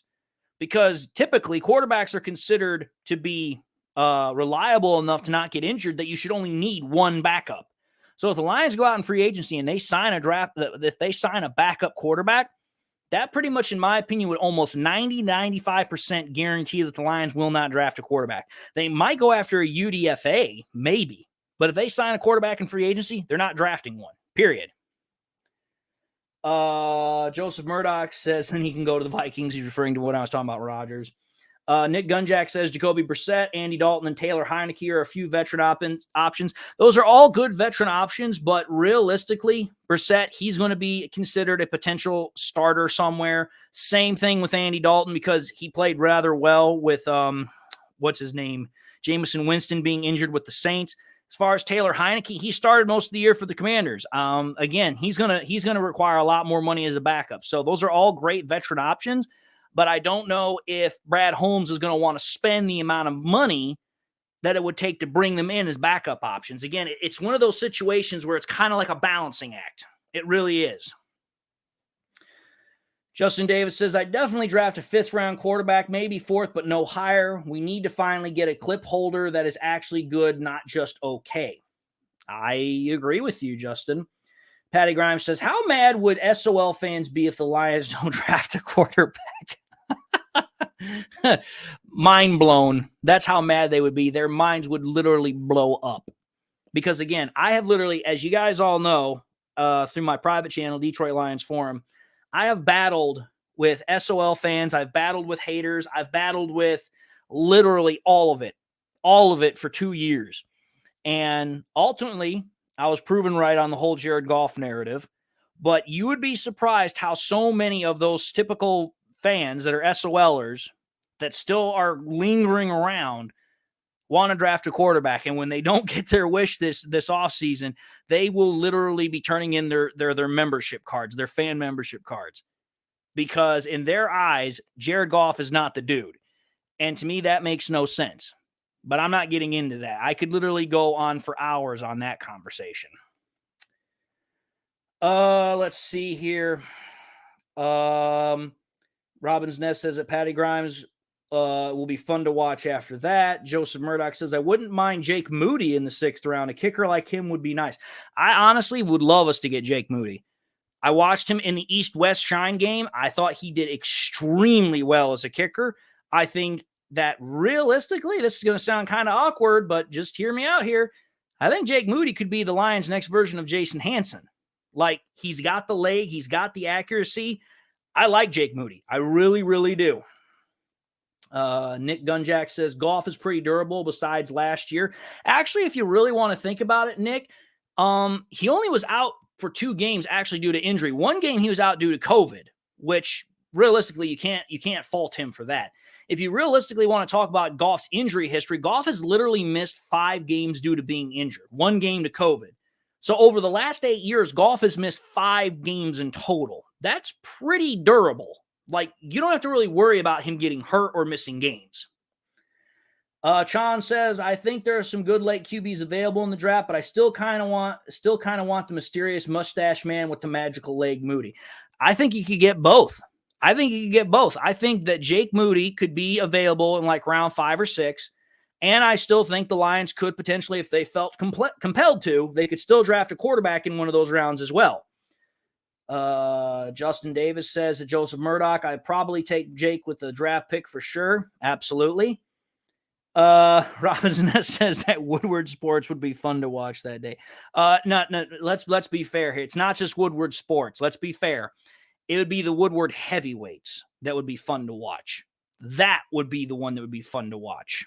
S1: Because typically quarterbacks are considered to be reliable enough to not get injured that you should only need 1 backup. So if the Lions go out in free agency and they sign if they sign a backup quarterback, that pretty much, in my opinion, would almost 90-95% guarantee that the Lions will not draft a quarterback. They might go after a UDFA, maybe. But if they sign a quarterback in free agency, they're not drafting one, period. Joseph Murdoch says then he can go to the Vikings. He's referring to what I was talking about, Rodgers. Nick Gunjack says Jacoby Brissett, Andy Dalton, and Taylor Heineke are a few veteran options. Those are all good veteran options, but realistically, Brissett, he's going to be considered a potential starter somewhere. Same thing with Andy Dalton, because he played rather well with, what's his name? Jameson Winston being injured with the Saints. As far as Taylor Heineke, he started most of the year for the Commanders. Again, he's gonna require a lot more money as a backup. So those are all great veteran options. But I don't know if Brad Holmes is going to want to spend the amount of money that it would take to bring them in as backup options. Again, it's one of those situations where it's kind of like a balancing act. It really is. Justin Davis says, I definitely draft a 5th-round quarterback, maybe 4th, but no higher. We need to finally get a clip holder that is actually good, not just okay. I agree with you, Justin. Patty Grimes says, how mad would SOL fans be if the Lions don't draft a quarterback? Mind blown. That's how mad they would be. Their minds would literally blow up. Because again, I have literally, as you guys all know, through my private channel, Detroit Lions Forum, I have battled with SOL fans. I've battled with haters. I've battled with literally all of it for 2 years. And ultimately, I was proven right on the whole Jared Goff narrative. But you would be surprised how so many of those typical fans that are SOLers that still are lingering around want to draft a quarterback. And when they don't get their wish this offseason, they will literally be turning in their membership cards, their fan membership cards. Because in their eyes, Jared Goff is not the dude. And to me, that makes no sense. But I'm not getting into that. I could literally go on for hours on that conversation. Let's see here. Robin's Nest says that Patty Grimes will be fun to watch after that. Joseph Murdoch says, I wouldn't mind Jake Moody in the 6th round. A kicker like him would be nice. I honestly would love us to get Jake Moody. I watched him in the East-West Shine game. I thought he did extremely well as a kicker. I think that realistically, this is going to sound kind of awkward, but just hear me out here. I think Jake Moody could be the Lions' next version of Jason Hanson. Like, he's got the leg, he's got the accuracy. I like Jake Moody. I really, really do. Nick Gunjack says, Goff is pretty durable besides last year. Actually, if you really want to think about it, Nick, he only was out for 2 games actually due to injury. 1 game he was out due to COVID, which realistically you can't fault him for that. If you realistically want to talk about Goff's injury history, Goff has literally missed 5 games due to being injured, 1 game to COVID. So over the last 8 years, Goff has missed 5 games in total. That's pretty durable. Like, you don't have to really worry about him getting hurt or missing games. Chan says, I think there are some good late QBs available in the draft, but I still kind of want the mysterious mustache man with the magical leg Moody. I think you could get both. I think that Jake Moody could be available in like round 5 or 6. And I still think the Lions could potentially, if they felt compelled to, they could still draft a quarterback in one of those rounds as well. Justin Davis says that Joseph Murdoch, I'd probably take Jake with the draft pick for sure. Absolutely. Robinson says that Woodward Sports would be fun to watch that day. No, let's be fair here. It's not just Woodward Sports. Let's be fair. It would be the Woodward heavyweights that would be fun to watch. That would be the one that would be fun to watch.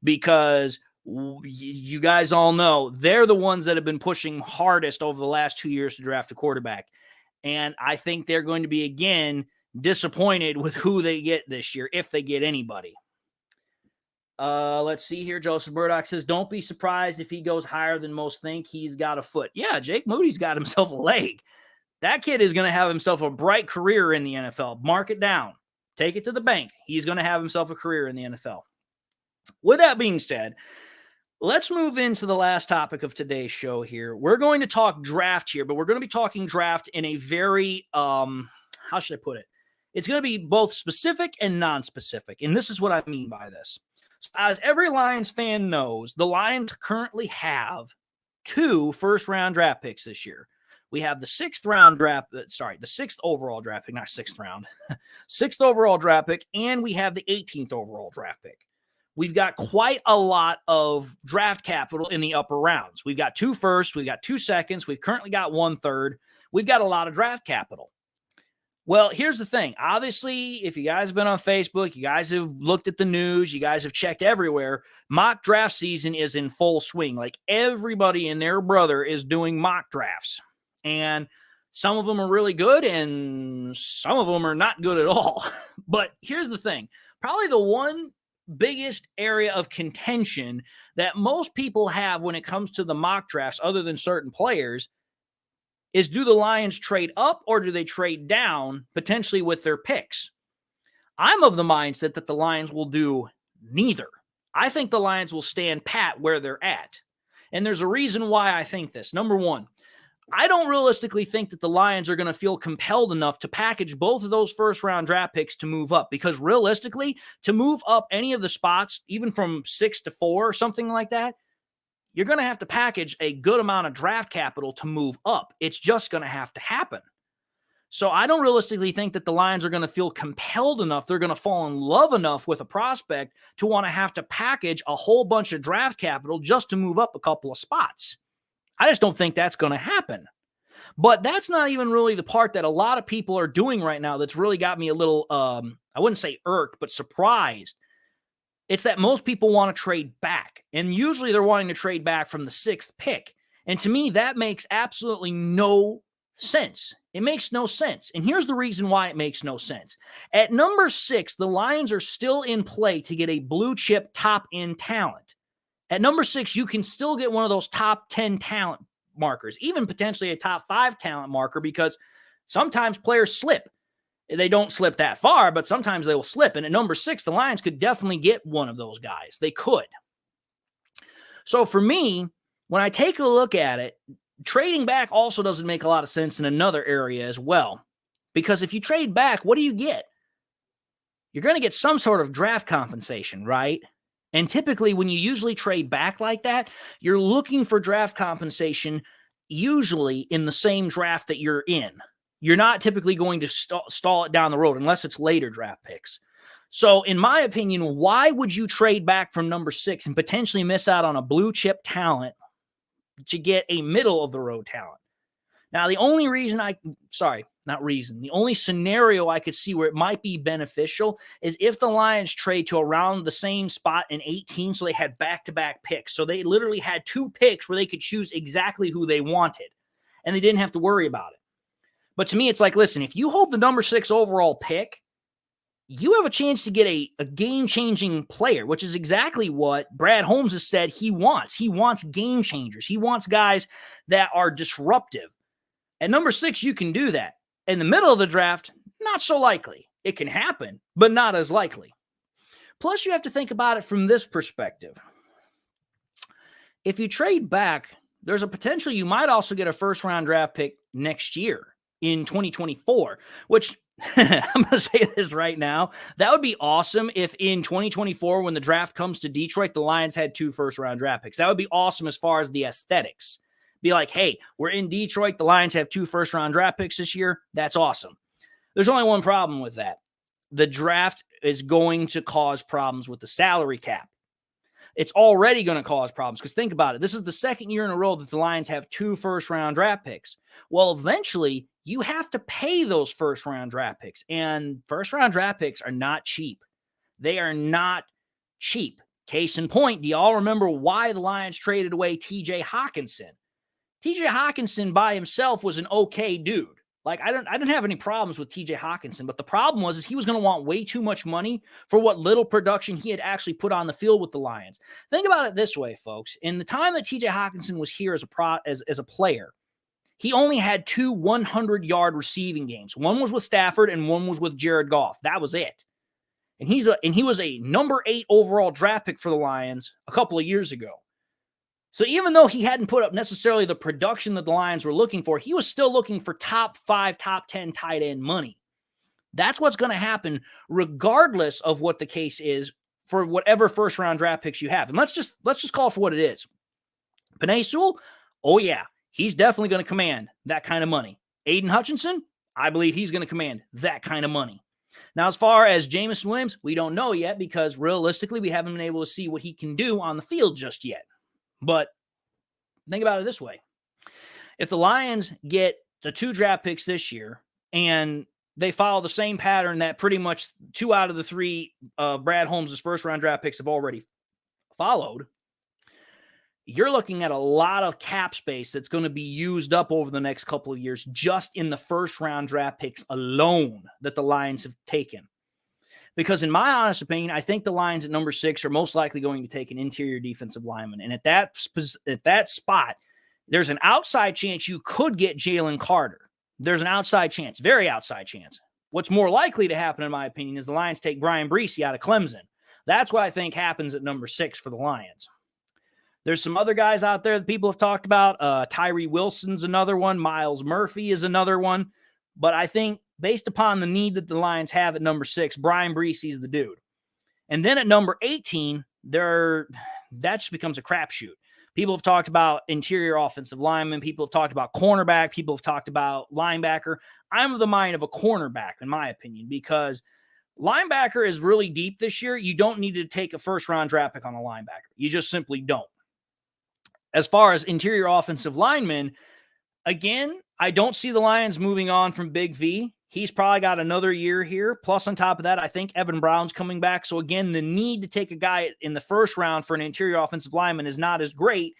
S1: Because you guys all know they're the ones that have been pushing hardest over the last 2 years to draft a quarterback. And I think they're going to be, again, disappointed with who they get this year, if they get anybody. Let's see here. Joseph Murdoch says, don't be surprised if he goes higher than most think. He's got a foot. Yeah, Jake Moody's got himself a leg. That kid is going to have himself a bright career in the NFL. Mark it down. Take it to the bank. He's going to have himself a career in the NFL. With that being said, let's move into the last topic of today's show here. We're going to talk draft here, but we're going to be talking draft in a very, how should I put it? It's going to be both specific and non-specific, and this is what I mean by this. So as every Lions fan knows, the Lions currently have 2 first-round draft picks this year. We have the 6th overall draft pick, not 6th round, 6th overall draft pick, and we have the 18th overall draft pick. We've got quite a lot of draft capital in the upper rounds. We've got 2 firsts, we've got 2 seconds, we've currently got 1 third. We've got a lot of draft capital. Well, here's the thing. Obviously, if you guys have been on Facebook, you guys have looked at the news, you guys have checked everywhere, mock draft season is in full swing. Like everybody and their brother is doing mock drafts. And some of them are really good and some of them are not good at all. But here's the thing. Probably the one biggest area of contention that most people have when it comes to the mock drafts, other than certain players, is do the Lions trade up or do they trade down potentially with their picks? I'm of the mindset that the Lions will do neither. I think the Lions will stand pat where they're at. And there's a reason why I think this. Number one, I don't realistically think that the Lions are going to feel compelled enough to package both of those first-round draft picks to move up. Because realistically, to move up any of the spots, even from 6 to 4 or something like that, you're going to have to package a good amount of draft capital to move up. It's just going to have to happen. So I don't realistically think that the Lions are going to feel compelled enough, they're going to fall in love enough with a prospect to want to have to package a whole bunch of draft capital just to move up a couple of spots. I just don't think that's going to happen. But that's not even really the part that a lot of people are doing right now that's really got me a little, I wouldn't say irked, but surprised. It's that most people want to trade back. And usually they're wanting to trade back from the 6th pick. And to me, that makes absolutely no sense. It makes no sense. And here's the reason why it makes no sense. At number 6, the Lions are still in play to get a blue chip top-end talent. At number 6, you can still get one of those top 10 talent markers, even potentially a top 5 talent marker, because sometimes players slip. They don't slip that far, but sometimes they will slip. And at number 6, the Lions could definitely get one of those guys. They could. So for me, when I take a look at it, trading back also doesn't make a lot of sense in another area as well. Because if you trade back, what do you get? You're going to get some sort of draft compensation, right? And typically when you usually trade back like that, you're looking for draft compensation usually in the same draft that you're in. You're not typically going to stall it down the road unless it's later draft picks. So in my opinion, why would you trade back from number 6 and potentially miss out on a blue chip talent to get a middle of the road talent? Now, the only reason the only scenario I could see where it might be beneficial is if the Lions trade to around the same spot in 18, so they had back-to-back picks. So they literally had 2 picks where they could choose exactly who they wanted, and they didn't have to worry about it. But to me, it's like, listen, if you hold the number 6 overall pick, you have a chance to get a game-changing player, which is exactly what Brad Holmes has said he wants. He wants game changers. He wants guys that are disruptive. At number 6, you can do that. In the middle of the draft, not so likely. It can happen, but not as likely. Plus, you have to think about it from this perspective. If you trade back, there's a potential you might also get a first-round draft pick next year in 2024, which I'm going to say this right now. That would be awesome if in 2024, when the draft comes to Detroit, the Lions had 2 first-round draft picks. That would be awesome as far as the aesthetics. Be like, hey, we're in Detroit. The Lions have 2 first-round draft picks this year. That's awesome. There's only one problem with that. The draft is going to cause problems with the salary cap. It's already going to cause problems because think about it. This is the 2nd year in a row that the Lions have 2 first-round draft picks. Well, eventually, you have to pay those first-round draft picks, and first-round draft picks are not cheap. They are not cheap. Case in point, do y'all remember why the Lions traded away T.J. Hockenson? T.J. Hockenson by himself was an okay dude. Like, I didn't have any problems with T.J. Hockenson, but the problem was he was going to want way too much money for what little production he had actually put on the field with the Lions. Think about it this way, folks. In the time that T.J. Hockenson was here as a player, he only had 2 100-yard receiving games. One was with Stafford and one was with Jared Goff. That was it. And he was a number 8 overall draft pick for the Lions a couple of years ago. So even though he hadn't put up necessarily the production that the Lions were looking for, he was still looking for top 5, top 10 tight end money. That's what's going to happen regardless of what the case is for whatever first-round draft picks you have. And let's just call it for what it is. Penei Sewell, oh yeah, he's definitely going to command that kind of money. Aiden Hutchinson, I believe he's going to command that kind of money. Now, as far as Jameson Williams, we don't know yet because realistically, we haven't been able to see what he can do on the field just yet. But think about it this way. If the Lions get the 2 draft picks this year and they follow the same pattern that pretty much 2 out of the 3 of Brad Holmes' first-round draft picks have already followed, you're looking at a lot of cap space that's going to be used up over the next couple of years just in the first-round draft picks alone that the Lions have taken. Because in my honest opinion, I think the Lions at number 6 are most likely going to take an interior defensive lineman. And at that spot, there's an outside chance you could get Jalen Carter. There's an outside chance, very outside chance. What's more likely to happen, in my opinion, is the Lions take Brian Breesy out of Clemson. That's what I think happens at number 6 for the Lions. There's some other guys out there that people have talked about. Tyree Wilson's another one. Miles Murphy is another one. But I think based upon the need that the Lions have at number 6, Brian Breesy's the dude. And then at number 18, that just becomes a crapshoot. People have talked about interior offensive linemen. People have talked about cornerback. People have talked about linebacker. I'm of the mind of a cornerback, in my opinion, because linebacker is really deep this year. You don't need to take a first-round draft pick on a linebacker. You just simply don't. As far as interior offensive linemen, again, I don't see the Lions moving on from Big V. He's probably got another year here. Plus, on top of that, I think Evan Brown's coming back. So, again, the need to take a guy in the first round for an interior offensive lineman is not as great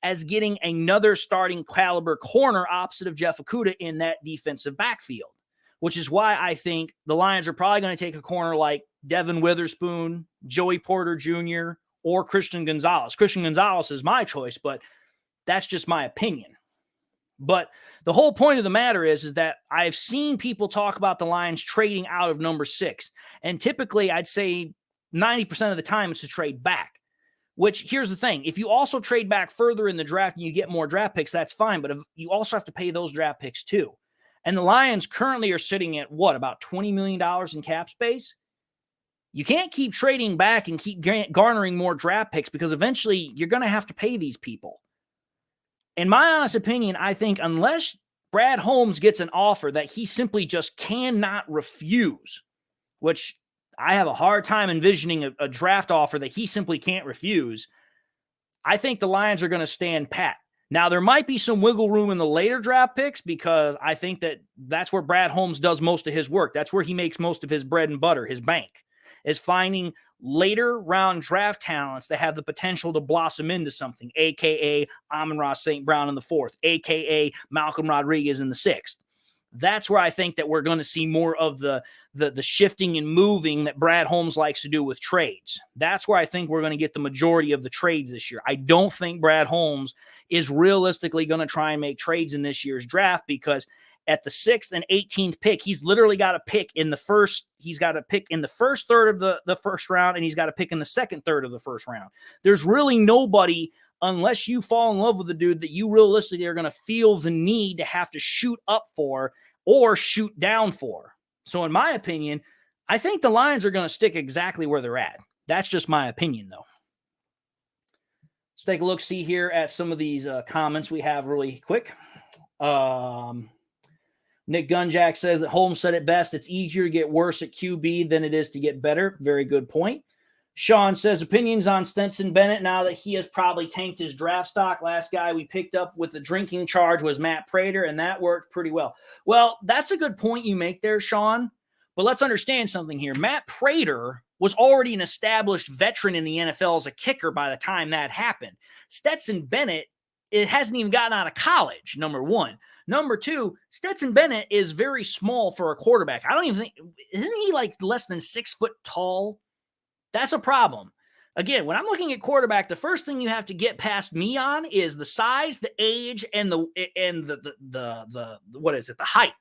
S1: as getting another starting caliber corner opposite of Jeff Okudah in that defensive backfield, which is why I think the Lions are probably going to take a corner like Devin Witherspoon, Joey Porter Jr., or Christian Gonzalez. Christian Gonzalez is my choice, but that's just my opinion. But the whole point of the matter is that I've seen people talk about the Lions trading out of number 6. And typically, I'd say 90% of the time it's to trade back. Which, here's the thing. If you also trade back further in the draft and you get more draft picks, that's fine. But if you also have to pay those draft picks too. And the Lions currently are sitting at, about $20 million in cap space? You can't keep trading back and keep garnering more draft picks because eventually you're going to have to pay these people. In my honest opinion, I think unless Brad Holmes gets an offer that he simply just cannot refuse, which I have a hard time envisioning a draft offer that he simply can't refuse, I think the Lions are going to stand pat. Now, there might be some wiggle room in the later draft picks because I think that's where Brad Holmes does most of his work. That's where he makes most of his bread and butter, his bank, is finding later round draft talents that have the potential to blossom into something, a.k.a. Amon-Ra St. Brown in the 4th, a.k.a. Malcolm Rodriguez in the 6th. That's where I think that we're going to see more of the shifting and moving that Brad Holmes likes to do with trades. That's where I think we're going to get the majority of the trades this year. I don't think Brad Holmes is realistically going to try and make trades in this year's draft because at the 6th and 18th pick, he's literally got a pick in the first. He's got a pick in the first third of the first round, and he's got a pick in the second third of the first round. There's really nobody, unless you fall in love with the dude, that you realistically are going to feel the need to have to shoot up for or shoot down for. So in my opinion, I think the Lions are going to stick exactly where they're at. That's just my opinion, though. Let's take a look, see here at some of these comments we have really quick. Nick Gunjack says that Holmes said it best. It's easier to get worse at QB than it is to get better. Very good point. Sean says opinions on Stetson Bennett now that he has probably tanked his draft stock. Last guy we picked up with the drinking charge was Matt Prater, and that worked pretty well. Well, that's a good point you make there, Sean. But let's understand something here. Matt Prater was already an established veteran in the NFL as a kicker by the time that happened. Stetson Bennett, it hasn't even gotten out of college, number one. Number two, Stetson Bennett is very small for a quarterback. I don't even think, isn't he like less than 6 foot tall? That's a problem. Again, when I'm looking at quarterback, the first thing you have to get past me on is the size, the age, and the what is it, the height.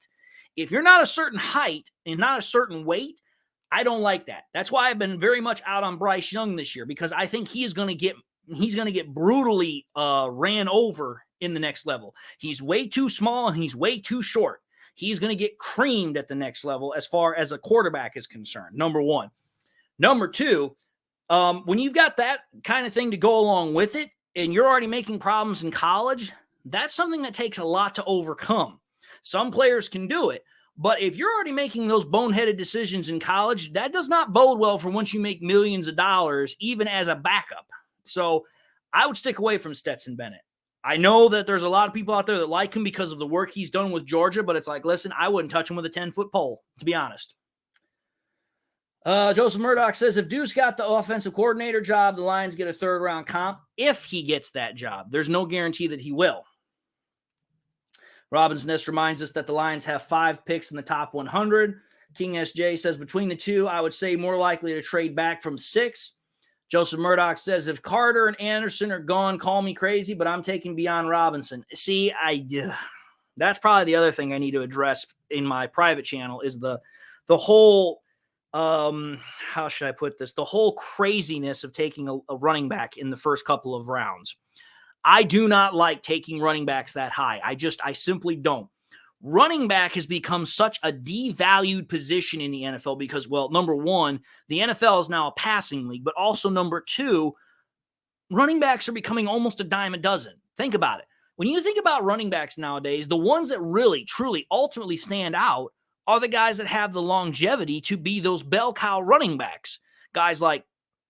S1: If you're not a certain height and not a certain weight, I don't like that. That's why I've been very much out on Bryce Young this year, because I think he's going to get brutally ran over in the next level. He's way too small and he's way too short. He's going to get creamed at the next level as far as a quarterback is concerned, number one. Number two, when you've got that kind of thing to go along with it, and you're already making problems in college, that's something that takes a lot to overcome. Some players can do it, but if you're already making those boneheaded decisions in college, that does not bode well for once you make millions of dollars, even as a backup. So I would stick away from Stetson Bennett. I know that there's a lot of people out there that like him because of the work he's done with Georgia, but it's like, listen, I wouldn't touch him with a 10-foot pole, to be honest. Joseph Murdoch says, if Deuce got the offensive coordinator job, the Lions get a third-round comp if he gets that job. There's no guarantee that he will. Robin's Nest reminds us that the Lions have 5 picks in the top 100. King SJ says, between the two, I would say more likely to trade back from 6. Joseph Murdoch says, if Carter and Anderson are gone, call me crazy, but I'm taking Bijan Robinson. See, that's probably the other thing I need to address in my private channel is the whole, how should I put this? The whole craziness of taking a running back in the first couple of rounds. I do not like taking running backs that high. I simply don't. Running back has become such a devalued position in the NFL because, well, number one, the NFL is now a passing league, but also number two, running backs are becoming almost a dime a dozen. Think about it. When you think about running backs nowadays, the ones that really, truly, ultimately stand out are the guys that have the longevity to be those bell cow running backs. Guys like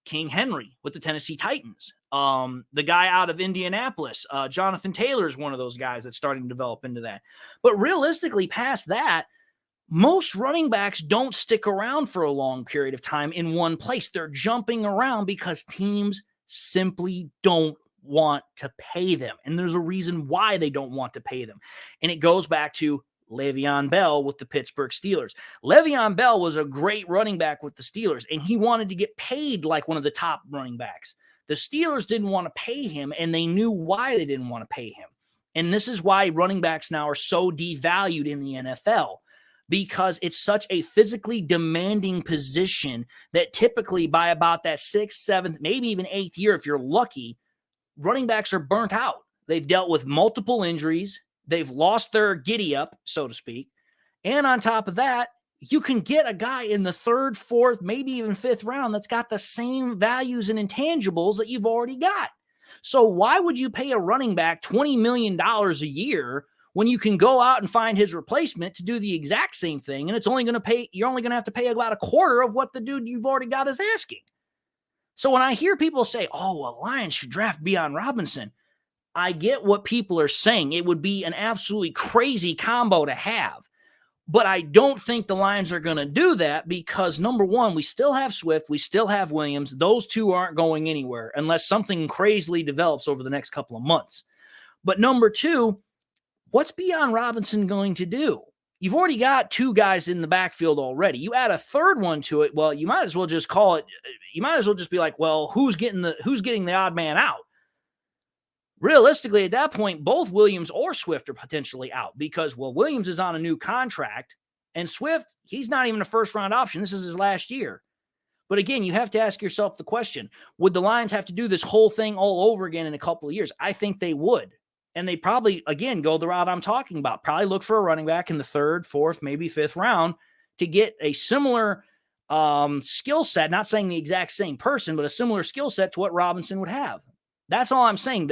S1: King Henry with the Tennessee Titans. The guy out of Indianapolis, Jonathan Taylor is one of those guys that's starting to develop into that. But realistically, past that, most running backs don't stick around for a long period of time in one place. They're jumping around because teams simply don't want to pay them. And there's a reason why they don't want to pay them. And it goes back to Le'Veon Bell with the Pittsburgh Steelers. Le'Veon Bell was a great running back with the Steelers, and he wanted to get paid like one of the top running backs. The Steelers didn't want to pay him, and they knew why they didn't want to pay him. And this is why running backs now are so devalued in the NFL, because it's such a physically demanding position that typically by about that 6th, 7th, maybe even 8th year, if you're lucky, running backs are burnt out. They've dealt with multiple injuries. They've lost their giddy up, so to speak. And on top of that, you can get a guy in the 3rd, 4th, maybe even 5th round that's got the same values and intangibles that you've already got. So why would you pay a running back $20 million a year when you can go out and find his replacement to do the exact same thing? And you're only going to have to pay about a quarter of what the dude you've already got is asking. So when I hear people say, oh, a Lions should draft Bijan Robinson, I get what people are saying. It would be an absolutely crazy combo to have. But I don't think the Lions are going to do that because, number one, we still have Swift. We still have Williams. Those two aren't going anywhere unless something crazily develops over the next couple of months. But number two, what's Bijan Robinson going to do? You've already got 2 guys in the backfield already. You add a third one to it, well, you might as well just call it – you might as well just be like, well, who's getting the odd man out? Realistically, at that point, both Williams or Swift are potentially out because, well, Williams is on a new contract, and Swift, he's not even a first-round option. This is his last year. But again, you have to ask yourself the question, would the Lions have to do this whole thing all over again in a couple of years? I think they would. And they probably, again, go the route I'm talking about. Probably look for a running back in the 3rd, 4th, maybe 5th round to get a similar skill set, not saying the exact same person, but a similar skill set to what Robinson would have. That's all I'm saying.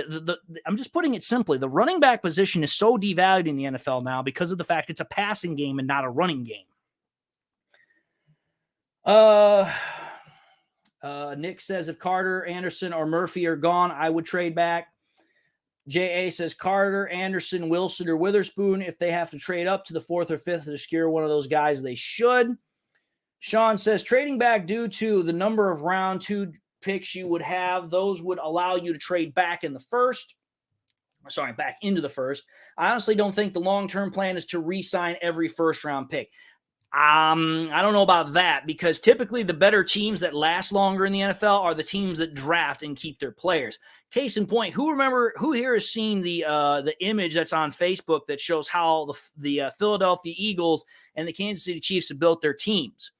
S1: I'm just putting it simply. The running back position is so devalued in the NFL now because of the fact it's a passing game and not a running game. Nick says, if Carter, Anderson, or Murphy are gone, I would trade back. J.A. says, Carter, Anderson, Wilson, or Witherspoon. If they have to trade up to the 4th or 5th to secure one of those guys, they should. Sean says, trading back due to the number of round 2 picks you would have, those would allow you to trade back into the first. I honestly don't think the long-term plan is to re-sign every first-round pick. I don't know about that, because typically the better teams that last longer in the NFL are the teams that draft and keep their players. Case in point, who here has seen the image that's on Facebook that shows how the Philadelphia Eagles and the Kansas City Chiefs have built their teams?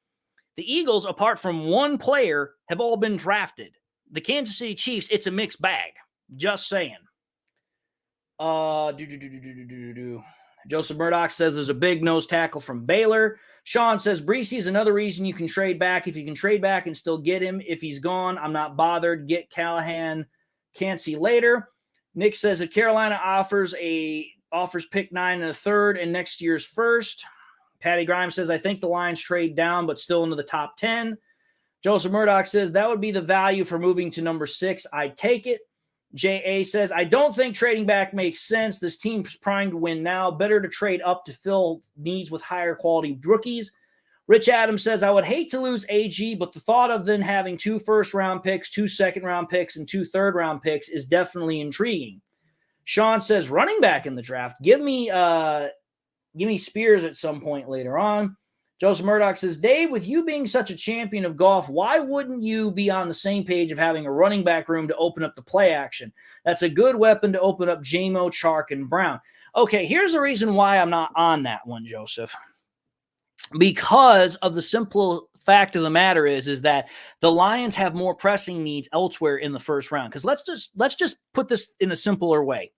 S1: The Eagles, apart from one player, have all been drafted. The Kansas City Chiefs, it's a mixed bag. Just saying. Joseph Murdoch says there's a big nose tackle from Baylor. Sean says Breesy is another reason you can trade back. If you can trade back and still get him, if he's gone, I'm not bothered. Get Callahan. Can't see later. Nick says if Carolina offers pick 9 and a third and next year's first. Patty Grimes says I think the Lions trade down, but still into the top 10. Joseph Murdoch says that would be the value for moving to number 6. I'd take it. J.A. says, I don't think trading back makes sense. This team's primed to win now. Better to trade up to fill needs with higher quality rookies. Rich Adams says, I would hate to lose AG, but the thought of then having 2 first-round picks, 2 second-round picks, and 2 third-round picks is definitely intriguing. Sean says, running back in the draft. Give me Spears at some point later on. Joseph Murdoch says, Dave, with you being such a champion of golf, why wouldn't you be on the same page of having a running back room to open up the play action? That's a good weapon to open up J-Mo, Chark, and Brown. Okay, here's the reason why I'm not on that one, Joseph. Because of the simple fact of the matter is that the Lions have more pressing needs elsewhere in the first round. Because let's just put this in a simpler way.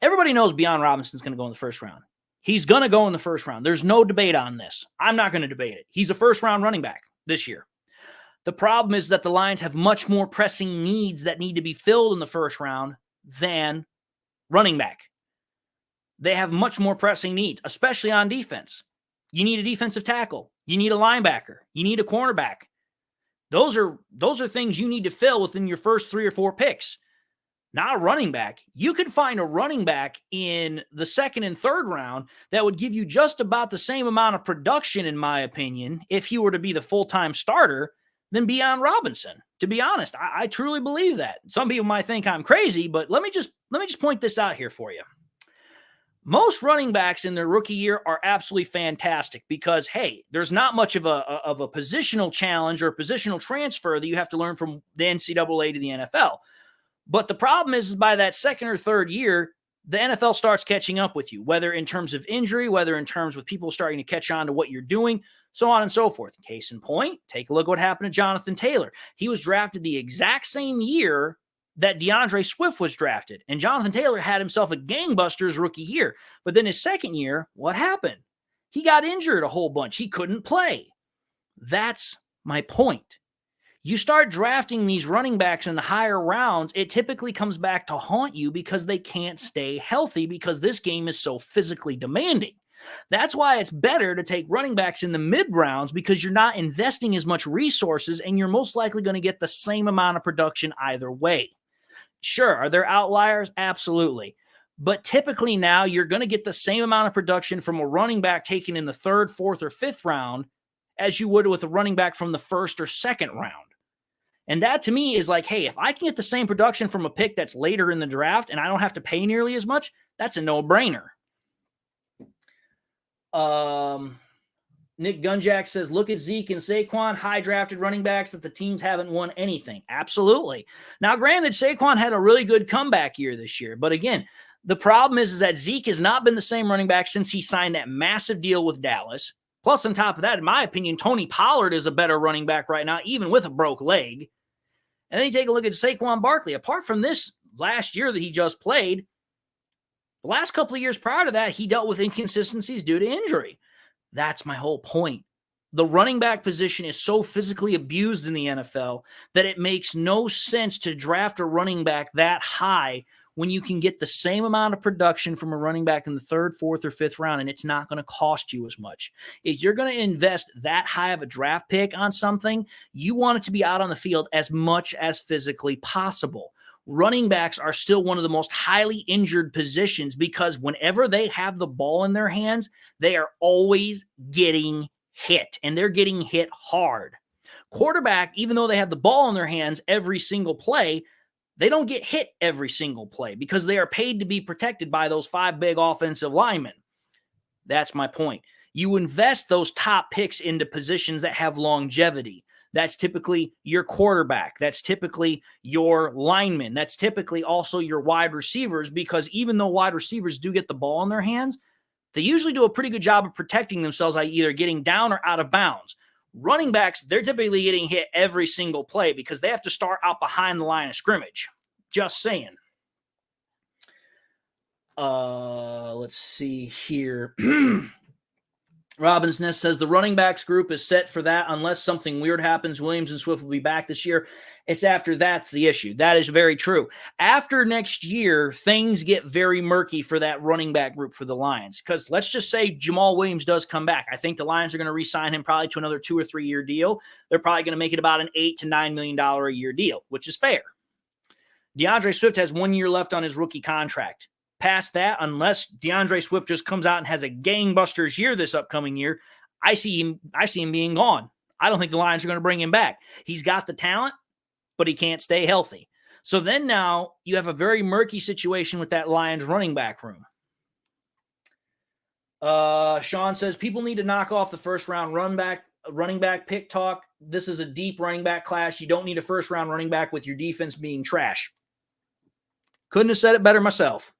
S1: Everybody knows Bijan Robinson's going to go in the first round. He's going to go in the first round. There's no debate on this. I'm not going to debate it. He's a first-round running back this year. The problem is that the Lions have much more pressing needs that need to be filled in the first round than running back. They have much more pressing needs, especially on defense. You need a defensive tackle. You need a linebacker. You need a cornerback. Those are things you need to fill within your first 3 or 4 picks. Not a running back. You could find a running back in the second and third round that would give you just about the same amount of production, in my opinion, if he were to be the full-time starter, than Bijan Robinson. To be honest, I truly believe that. Some people might think I'm crazy, but let me just point this out here for you. Most running backs in their rookie year are absolutely fantastic because, hey, there's not much of a positional challenge or positional transfer that you have to learn from the NCAA to the NFL. But the problem is by that second or third year, the NFL starts catching up with you, whether in terms of injury, whether in terms with people starting to catch on to what you're doing, so on and so forth. Case in point, take a look at what happened to Jonathan Taylor. He was drafted the exact same year that DeAndre Swift was drafted. And Jonathan Taylor had himself a gangbusters rookie year. But then his second year, what happened? He got injured a whole bunch. He couldn't play. That's my point. You start drafting these running backs in the higher rounds, it typically comes back to haunt you because they can't stay healthy because this game is so physically demanding. That's why it's better to take running backs in the mid rounds because you're not investing as much resources and you're most likely going to get the same amount of production either way. Sure, are there outliers? Absolutely. But typically now you're going to get the same amount of production from a running back taken in the 3rd, 4th, or 5th round as you would with a running back from the 1st or 2nd round. And that to me is like, hey, if I can get the same production from a pick that's later in the draft and I don't have to pay nearly as much, that's a no-brainer. Nick Gunjack says, look at Zeke and Saquon, high-drafted running backs that the teams haven't won anything. Absolutely. Now, granted, Saquon had a really good comeback year this year. But again, the problem is that Zeke has not been the same running back since he signed that massive deal with Dallas. Plus, on top of that, in my opinion, Tony Pollard is a better running back right now, even with a broke leg. And then you take a look at Saquon Barkley. Apart from this last year that he just played, the last couple of years prior to that, he dealt with inconsistencies due to injury. That's my whole point. The running back position is so physically abused in the NFL that it makes no sense to draft a running back that high when you can get the same amount of production from a running back in the 3rd, 4th, or 5th round, and it's not going to cost you as much. If you're going to invest that high of a draft pick on something, you want it to be out on the field as much as physically possible. Running backs are still one of the most highly injured positions because whenever they have the ball in their hands, they are always getting hit, and they're getting hit hard. Quarterback, even though they have the ball in their hands every single play, they don't get hit every single play because they are paid to be protected by those 5 big offensive linemen. That's my point. You invest those top picks into positions that have longevity. That's typically your quarterback. That's typically your lineman. That's typically also your wide receivers, because even though wide receivers do get the ball in their hands, they usually do a pretty good job of protecting themselves by either getting down or out of bounds. Running backs, they're typically getting hit every single play because they have to start out behind the line of scrimmage. Just saying. Let's see here. Robbins Nest says the running backs group is set for that unless something weird happens. Williams and Swift will be back this year. It's after that's the issue. That is very true. After next year, things get very murky for that running back group for the Lions. Because let's just say Jamal Williams does come back. I think the Lions are going to re-sign him probably to another 2 or 3 year deal. They're probably going to make it about an $8 to $9 million a year deal, which is fair. DeAndre Swift has 1 year left on his rookie contract. Past that, unless DeAndre Swift just comes out and has a gangbusters year this upcoming year, I see him being gone. I don't think the Lions are going to bring him back. He's got the talent, but he can't stay healthy. So then now you have a very murky situation with that Lions running back room. Sean says people need to knock off the first round running back pick talk. This is a deep running back class. You don't need a first round running back with your defense being trash. Couldn't have said it better myself.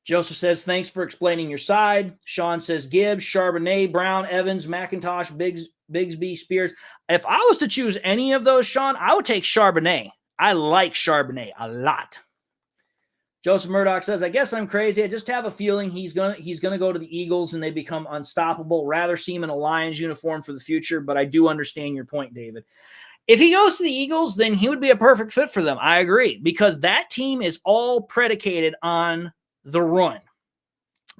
S1: Joseph says, thanks for explaining your side. Sean says, Gibbs, Charbonnet, Brown, Evans, McIntosh, Bigsby, Spears. If I was to choose any of those, Sean, I would take Charbonnet. I like Charbonnet a lot. Joseph Murdoch says, I guess I'm crazy. I just have a feeling he's gonna go to the Eagles and they become unstoppable. Rather see him in a Lions uniform for the future, but I do understand your point, David. If he goes to the Eagles, then he would be a perfect fit for them. I agree, because that team is all predicated on the run.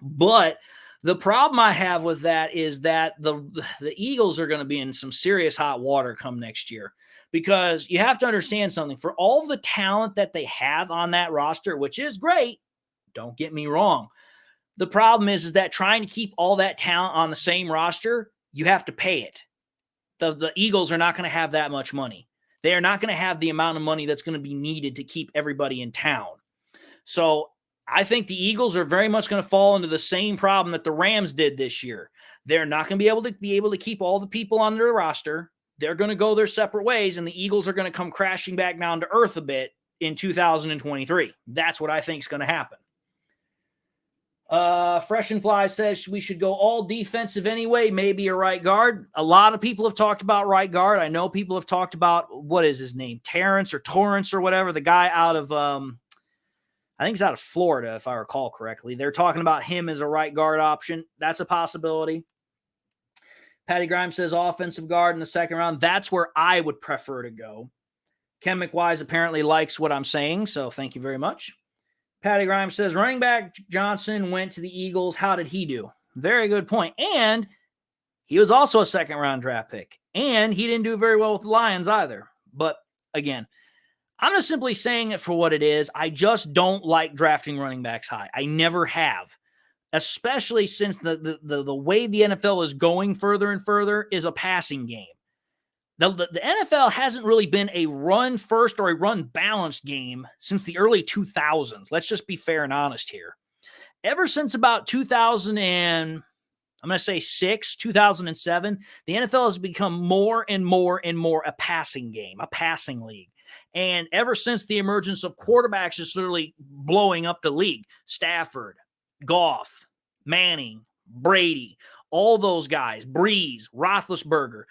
S1: But the problem I have with that is that the Eagles are going to be in some serious hot water come next year, because you have to understand something. For all the talent that they have on that roster, which is great, don't get me wrong, the problem is that trying to keep all that talent on the same roster, you have to pay it. The Eagles are not going to have that much money. They are not going to have the amount of money that's going to be needed to keep everybody in town. So I think the Eagles are very much going to fall into the same problem that the Rams did this year. They're not going to be able to keep all the people on their roster. They're going to go their separate ways, and the Eagles are going to come crashing back down to earth a bit in 2023. That's what I think is going to happen. Fresh and Fly says we should go all defensive anyway, maybe a right guard. A lot of people have talked about right guard. I know people have talked about, what is his name, Torrance or whatever, the guy out of I think he's out of Florida, if I recall correctly. They're talking about him as a right guard option. That's a possibility. Patty Grimes says offensive guard in the second round. That's where I would prefer to go. Ken McWise apparently likes what I'm saying, so thank you very much. Patty Grimes says running back Johnson went to the Eagles. How did he do? Very good point. And he was also a second round draft pick. And he didn't do very well with the Lions either. But again, I'm just simply saying it for what it is. I just don't like drafting running backs high. I never have, especially since the way the NFL is going further and further is a passing game. The NFL hasn't really been a run first or a run balanced game since the early 2000s. Let's just be fair and honest here. Ever since about 2006, 2007, the NFL has become more and more and more a passing game, a passing league. And ever since the emergence of quarterbacks is literally blowing up the league, Stafford, Goff, Manning, Brady, all those guys, Breeze, Roethlisberger,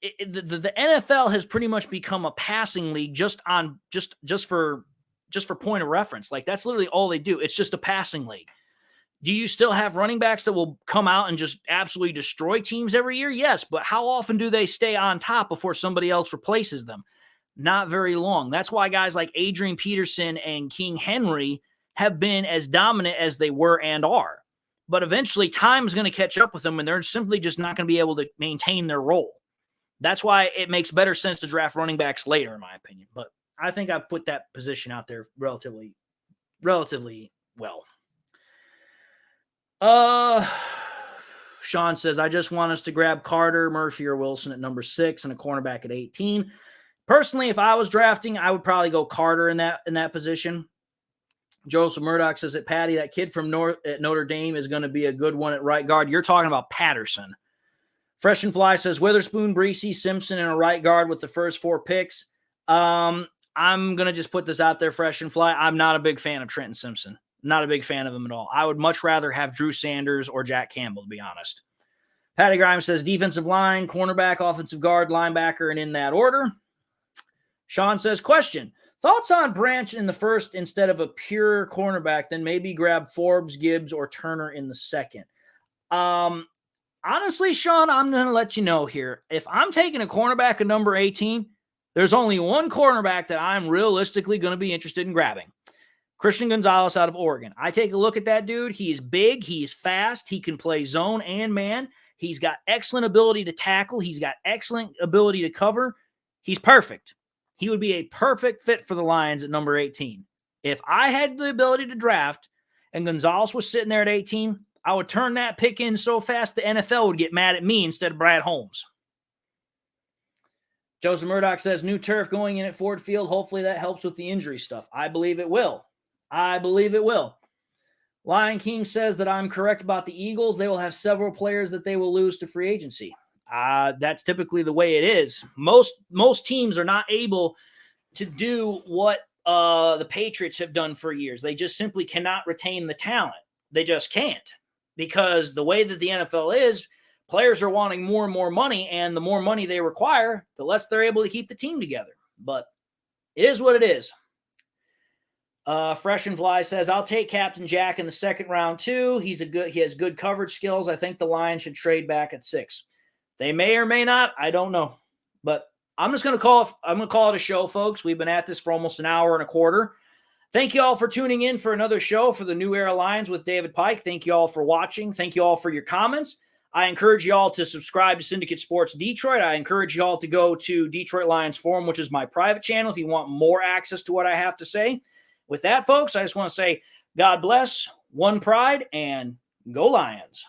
S1: the NFL has pretty much become a passing league just for point of reference. Like, that's literally all they do. It's just a passing league. Do you still have running backs that will come out and just absolutely destroy teams every year? Yes, but how often do they stay on top before somebody else replaces them? Not very long. That's why guys like Adrian Peterson and King Henry have been as dominant as they were and are. But eventually time is going to catch up with them, and they're simply just not going to be able to maintain their role. That's why it makes better sense to draft running backs later, in my opinion. But I think I've put that position out there relatively well. Sean says, I just want us to grab Carter, Murphy, or Wilson at number 6 and a cornerback at 18. Personally, if I was drafting, I would probably go Carter in that position. Joseph Murdoch says that, Patty, that kid from Notre Dame is going to be a good one at right guard. You're talking about Patterson. Fresh and Fly says Witherspoon, Breesy, Simpson, and a right guard with the first 4 picks. I'm going to just put this out there, Fresh and Fly. I'm not a big fan of Trenton Simpson. Not a big fan of him at all. I would much rather have Drew Sanders or Jack Campbell, to be honest. Patty Grimes says defensive line, cornerback, offensive guard, linebacker, and in that order. Sean says, question. Thoughts on Branch in the first instead of a pure cornerback, then maybe grab Forbes, Gibbs, or Turner in the second. Honestly, Sean, I'm going to let you know here. If I'm taking a cornerback at number 18, there's only one cornerback that I'm realistically going to be interested in grabbing. Christian Gonzalez out of Oregon. I take a look at that dude. He's big. He's fast. He can play zone and man. He's got excellent ability to tackle. He's got excellent ability to cover. He's perfect. He would be a perfect fit for the Lions at number 18. If I had the ability to draft and Gonzalez was sitting there at 18, I would turn that pick in so fast the NFL would get mad at me instead of Brad Holmes. Joseph Murdoch says, new turf going in at Ford Field. Hopefully that helps with the injury stuff. I believe it will. Lion King says that I'm correct about the Eagles. They will have several players that they will lose to free agency. That's typically the way it is. Most teams are not able to do what the Patriots have done for years. They just simply cannot retain the talent. They just can't. Because the way that the NFL is, players are wanting more and more money, and the more money they require, the less they're able to keep the team together. But it is what it is. Fresh and Fly says, I'll take Captain Jack in the second round too. He has good coverage skills. I think the Lions should trade back at 6. They may or may not. I don't know. But I'm going to call it a show, folks. We've been at this for almost an hour and a quarter. Thank you all for tuning in for another show for the New Era Lions with David Pyke. Thank you all for watching. Thank you all for your comments. I encourage you all to subscribe to Syndicate Sports Detroit. I encourage you all to go to Detroit Lions Forum, which is my private channel, if you want more access to what I have to say. With that, folks, I just want to say God bless, one pride, and go Lions.